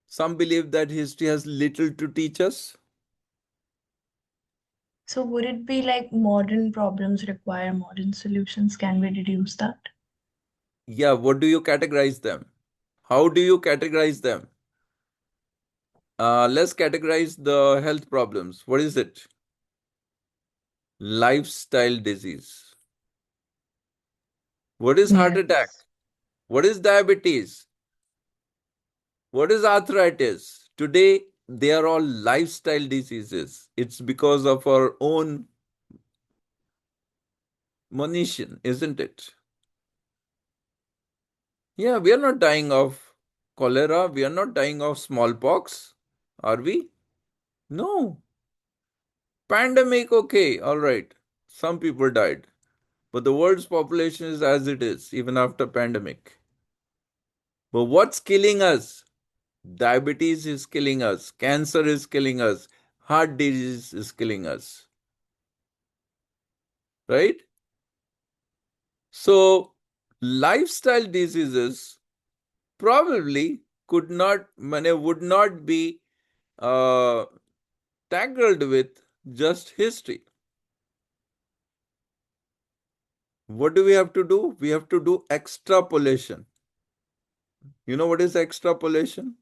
some believe that history has little to teach us. So would it be like modern problems require modern solutions? Can we deduce that? Yeah, what do you categorize them? How do you categorize them? Let's categorize the health problems. What is it? Lifestyle disease. What is heart attack? Yes. What is diabetes? What is arthritis? Today, they are all lifestyle diseases. It's because of our own monition, isn't it? Yeah, we are not dying of cholera. We are not dying of smallpox. Are we? No. Pandemic, okay, all right. Some people died. But the world's population is as it is, even after pandemic. But what's killing us? Diabetes is killing us. Cancer is killing us. Heart disease is killing us. Right? So, lifestyle diseases probably would not be uh, tackled with just history. What do we have to do? We have to do extrapolation. You know what is extrapolation?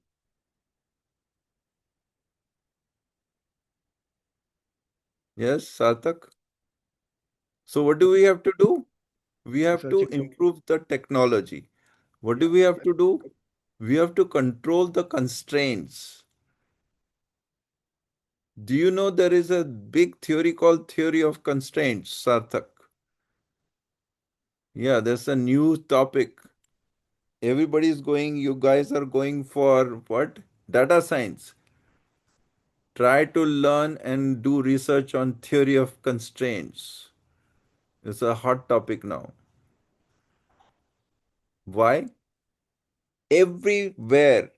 Yes, Sarthak. So, what do we have to do? We have to Researching some. improve the technology. What do Yeah, we have that's to do? We have to control the constraints. Do you know there is a big theory called theory of constraints, Sarthak? Yeah, there's a new topic. Everybody's going, you guys are going for what? Data science. Try to learn and do research on theory of constraints. It's a hot topic now. Why? Everywhere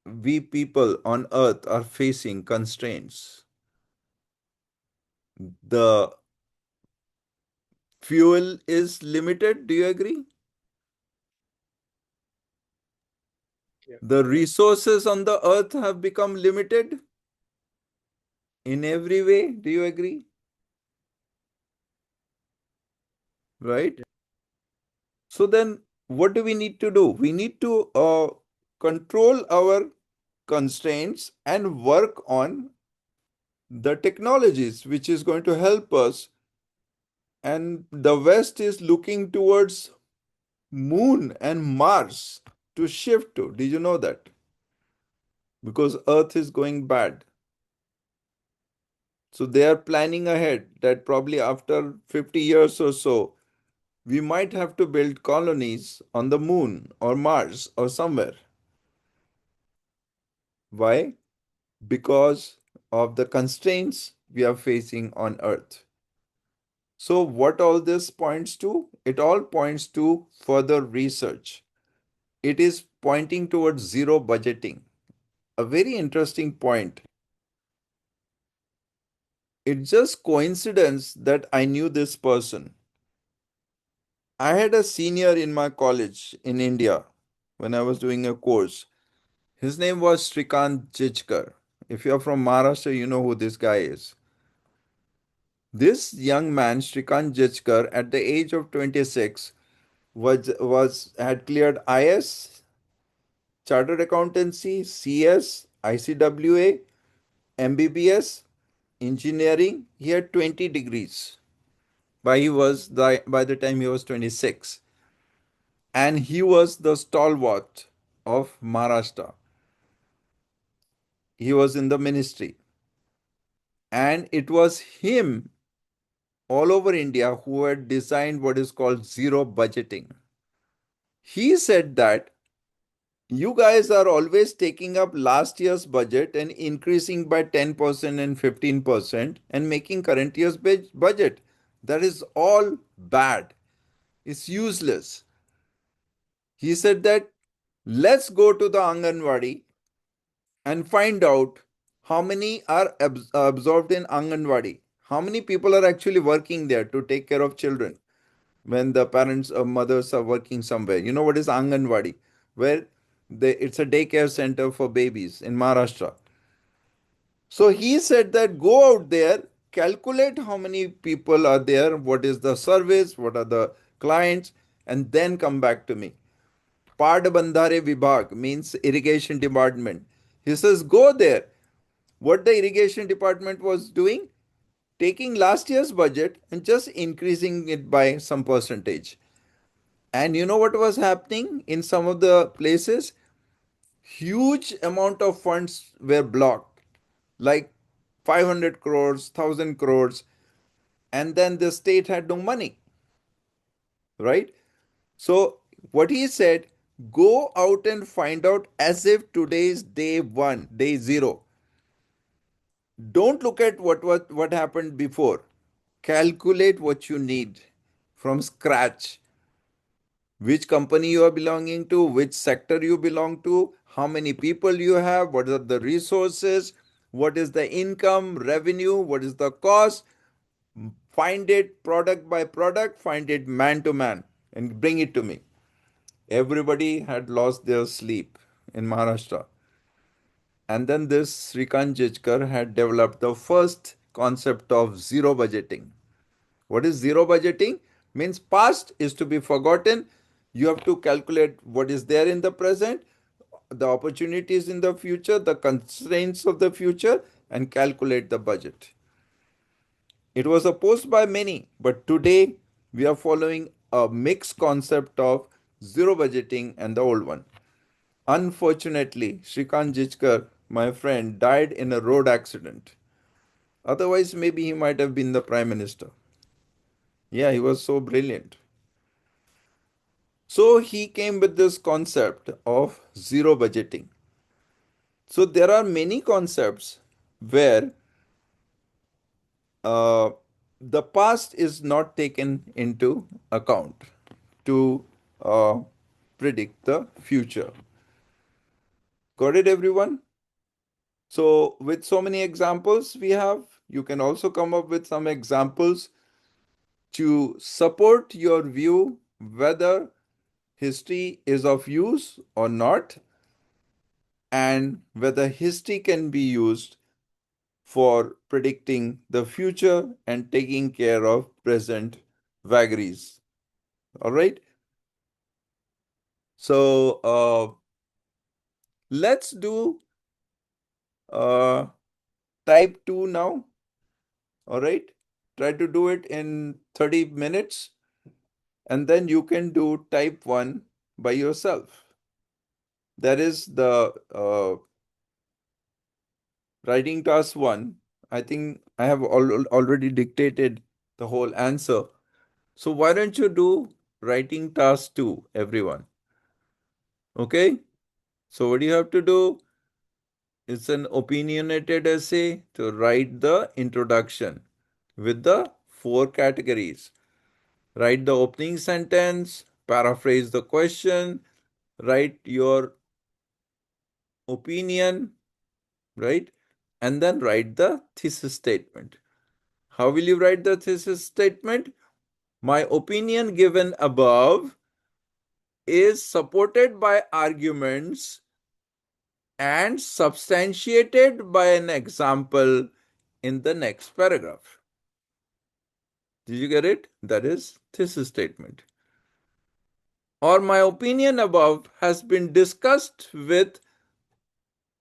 we people on earth are facing constraints. The fuel is limited. Do you agree? yeah, The resources on the earth have become limited in every way. Do you agree? Right? yeah. So then, what do we need to do? We need to control our constraints and work on the technologies which is going to help us. And the West is looking towards Moon and Mars to shift to. Did you know that? Because Earth is going bad. So they are planning ahead that probably after 50 years or so, we might have to build colonies on the moon or Mars or somewhere. Why? Because of the constraints we are facing on Earth. So, what all this points to? It all points to further research. It is pointing towards zero budgeting. A very interesting point. It's just coincidence that I knew this person. I had a senior in my college in India when I was doing a course. His name was Srikant Jichkar. If you're from Maharashtra, you know who this guy is. This young man, Srikant Jichkar, at the age of 26, was had cleared IS, Chartered Accountancy, CS, ICWA, MBBS, engineering. He had 20 degrees by the time he was 26. And he was the stalwart of Maharashtra. He was in the ministry. And it was him all over India who had designed what is called zero budgeting. He said that you guys are always taking up last year's budget and increasing by 10% and 15% and making current year's budget. That is all bad. It's useless. He said that let's go to the Anganwadi and find out how many are absorbed in Anganwadi. How many people are actually working there to take care of children when the parents or mothers are working somewhere? You know what is Anganwadi? Where it's a daycare center for babies in Maharashtra. So he said that go out there, calculate how many people are there, what is the service, what are the clients, and then come back to me. Pad Bandhare Vibhag means irrigation department. He says, go there. What the irrigation department was doing? Taking last year's budget and just increasing it by some percentage. And you know what was happening in some of the places? huge amount of funds were blocked, like 500 crores, 1000 crores, and then the state had no money, right? So, what he said, go out and find out as if today is day one, day zero. Don't look at what happened before. Calculate what you need from scratch. Which company you are belonging to, which sector you belong to, how many people you have, what are the resources, what is the income, revenue, what is the cost. Find it product by product, find it man to man, and bring it to me. Everybody had lost their sleep in Maharashtra. And then this Srikant Jijkar had developed the first concept of zero budgeting. What is zero budgeting? Means past is to be forgotten. You have to calculate what is there in the present, the opportunities in the future, the constraints of the future, and calculate the budget. It was opposed by many, but today we are following a mixed concept of zero budgeting and the old one. Unfortunately, Srikant Jijkar, my friend, died in a road accident. Otherwise, maybe he might have been the prime minister. Yeah, he was so brilliant. So he came with this concept of zero budgeting. So there are many concepts where uh, the past is not taken into account to uh, predict the future. Got it, everyone? So, with so many examples we have, you can also come up with some examples to support your view whether history is of use or not, and whether history can be used for predicting the future and taking care of present vagaries. All right. So let's do uh, type 2 now. All right. Try to do it in 30 minutes, and then you can do type 1 by yourself. That is the writing task 1. I think I have already dictated the whole answer. So why don't you do writing task 2, everyone? Okay? So what do you have to do? It's an opinionated essay to write the introduction with the 4 categories. Write the opening sentence, paraphrase the question, write your opinion, right? And then write the thesis statement. How will you write the thesis statement? My opinion given above is supported by arguments and substantiated by an example in the next paragraph. Did you get it? That is thesis statement. Or my opinion above has been discussed with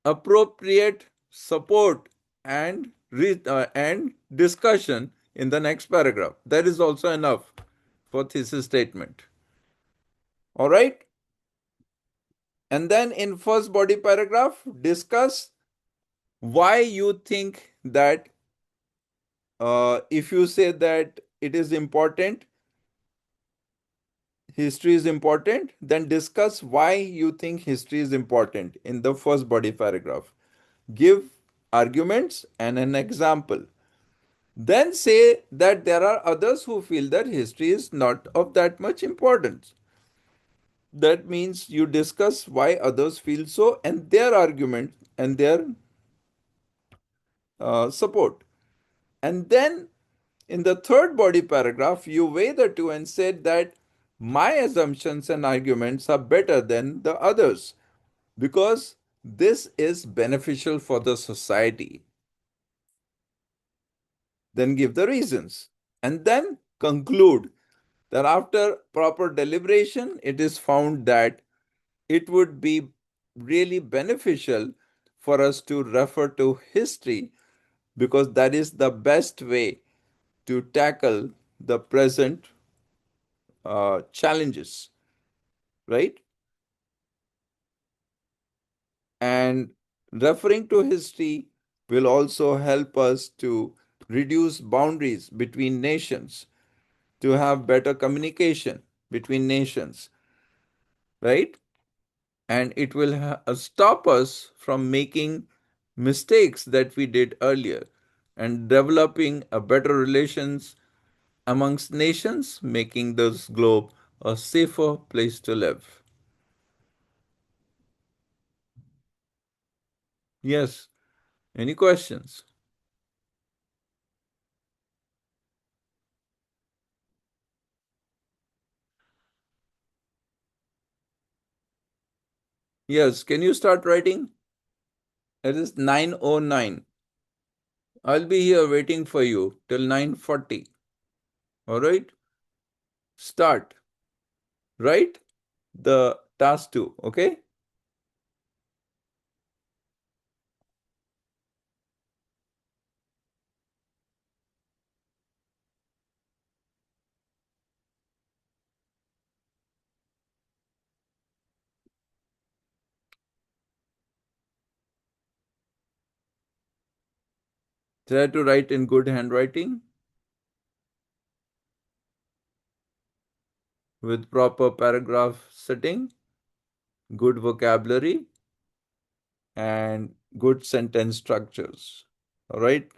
appropriate support and discussion in the next paragraph. That is also enough for thesis statement. All right. And then in first body paragraph, discuss why you think that if you say that it is important, history is important, then discuss why you think history is important in the first body paragraph. Give arguments and an example. Then say that there are others who feel that history is not of that much importance. That means you discuss why others feel so and their argument and their support. And then in the third body paragraph, you weigh the two and said that my assumptions and arguments are better than the others because this is beneficial for the society. Then give the reasons and then conclude that after proper deliberation, it is found that it would be really beneficial for us to refer to history because that is the best way to tackle the present challenges, right? And referring to history will also help us to reduce boundaries between nations, to have better communication between nations, right? And it will stop us from making mistakes that we did earlier and developing a better relations amongst nations, making this globe a safer place to live. Yes, any questions? Yes, can you start writing? It is 9:09. I'll be here waiting for you till 9:40. All right? Start. Write the task 2, okay? Try to write in good handwriting with proper paragraph setting, good vocabulary, and good sentence structures. All right?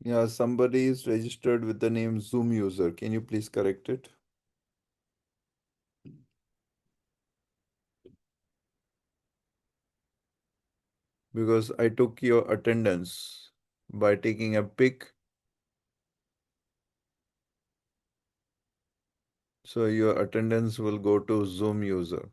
Yeah, somebody is registered with the name Zoom user. Can you please correct it? Because I took your attendance by taking a pic. So your attendance will go to Zoom user.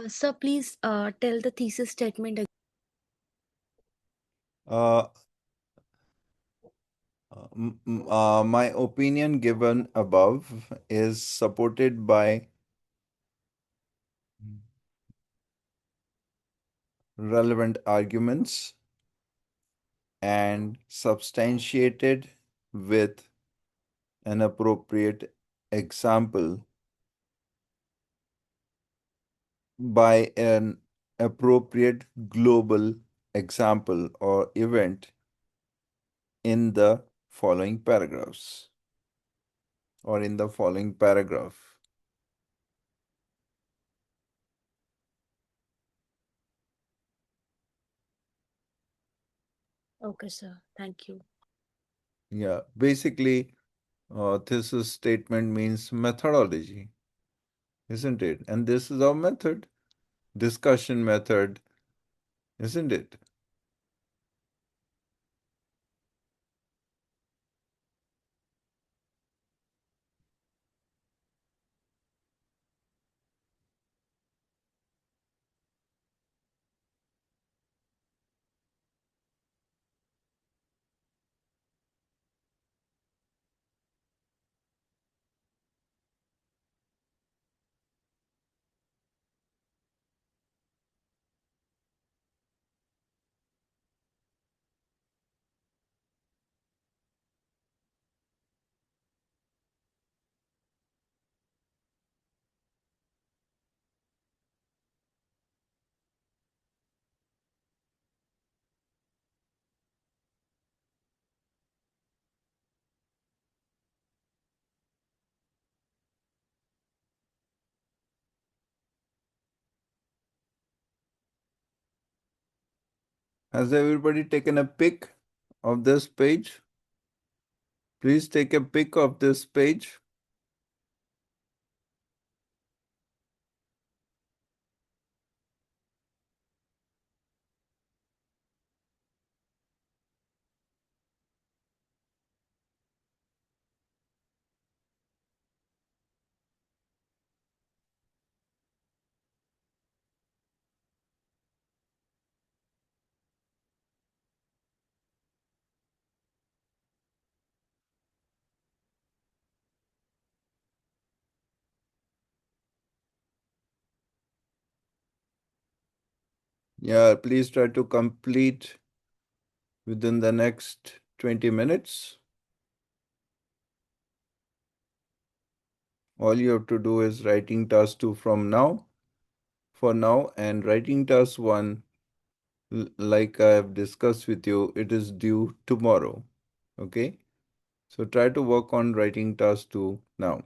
Sir, please tell the thesis statement again. Uh, my opinion given above is supported by relevant arguments and substantiated with an appropriate example by an appropriate global example or event in the following paragraphs or in the following paragraph. Okay, sir. Thank you. Yeah, basically, thesis statement means methodology, isn't it? And this is our method, discussion method, isn't it? Has everybody taken a pic of this page? Please take a pic of this page. Yeah, please try to complete within the next 20 minutes. All you have to do is writing task 2 from now, for now, and writing task 1, like I have discussed with you, it is due tomorrow. Okay? So try to work on writing task 2 now.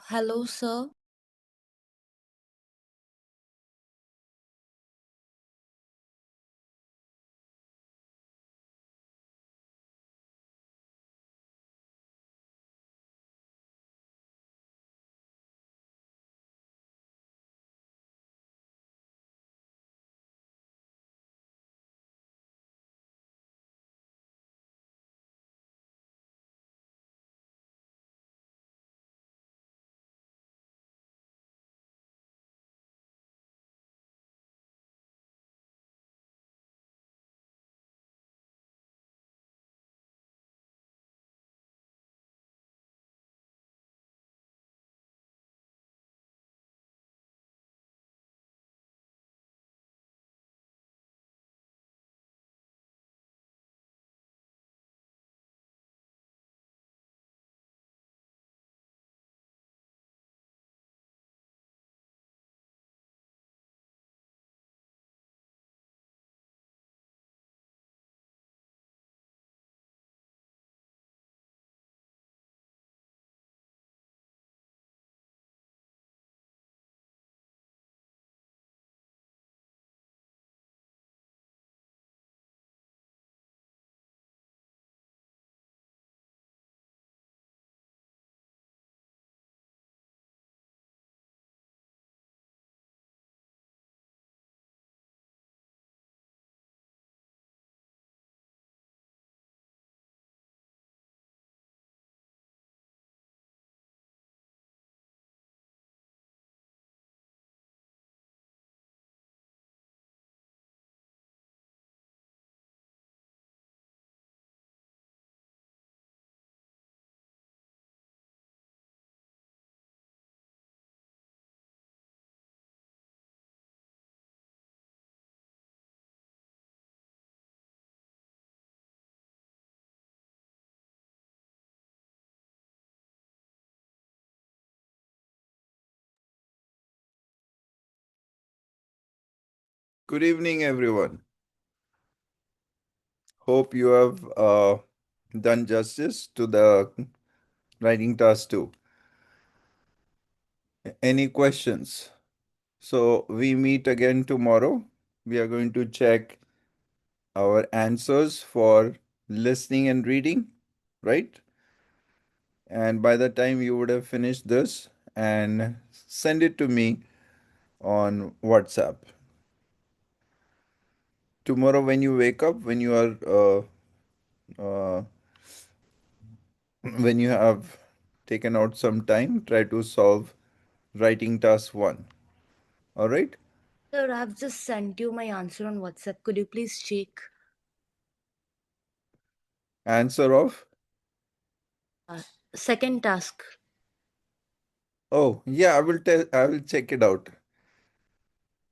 Hello, sir. Good evening, everyone. Hope you have done justice to the writing task too. Any questions? So we meet again tomorrow. We are going to check our answers for listening and reading, right? And by the time you would have finished this, and send it to me on WhatsApp. Tomorrow, when you wake up, when you are uh, when you have taken out some time, try to solve writing task 1. All right? Sir, I've just sent you my answer on WhatsApp. Could you please check? Answer of? Second task. Oh, yeah, I will check it out.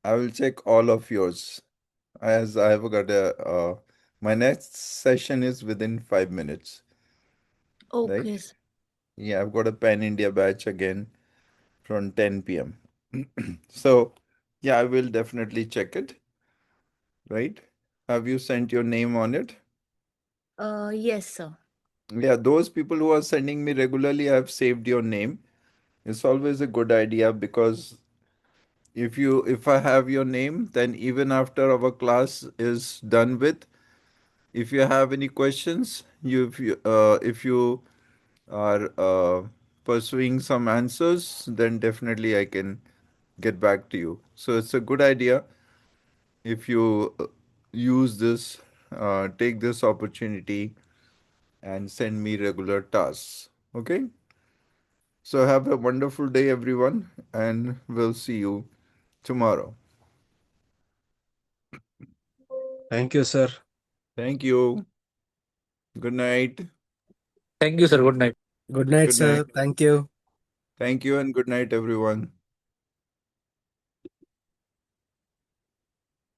I will check all of yours as I have got my next session is within 5 minutes, Okay, right? sir. Yeah, I've got a Pan India batch again from 10 p.m. So, yeah, I will definitely check it, right? Have you sent your name on it? Yes, sir. Yeah, those people who are sending me regularly, I've saved your name. It's always a good idea because if I have your name, then even after our class is done with, if you have any questions, if you are pursuing some answers, then definitely I can get back to you. So it's a good idea if you use this, take this opportunity and send me regular tasks. Okay? So have a wonderful day, everyone, and we'll see you tomorrow. Thank you, sir. Thank you. Good night. Thank you, sir. Good night. Good night, Good night. sir. Thank you. Thank you, and good night, everyone.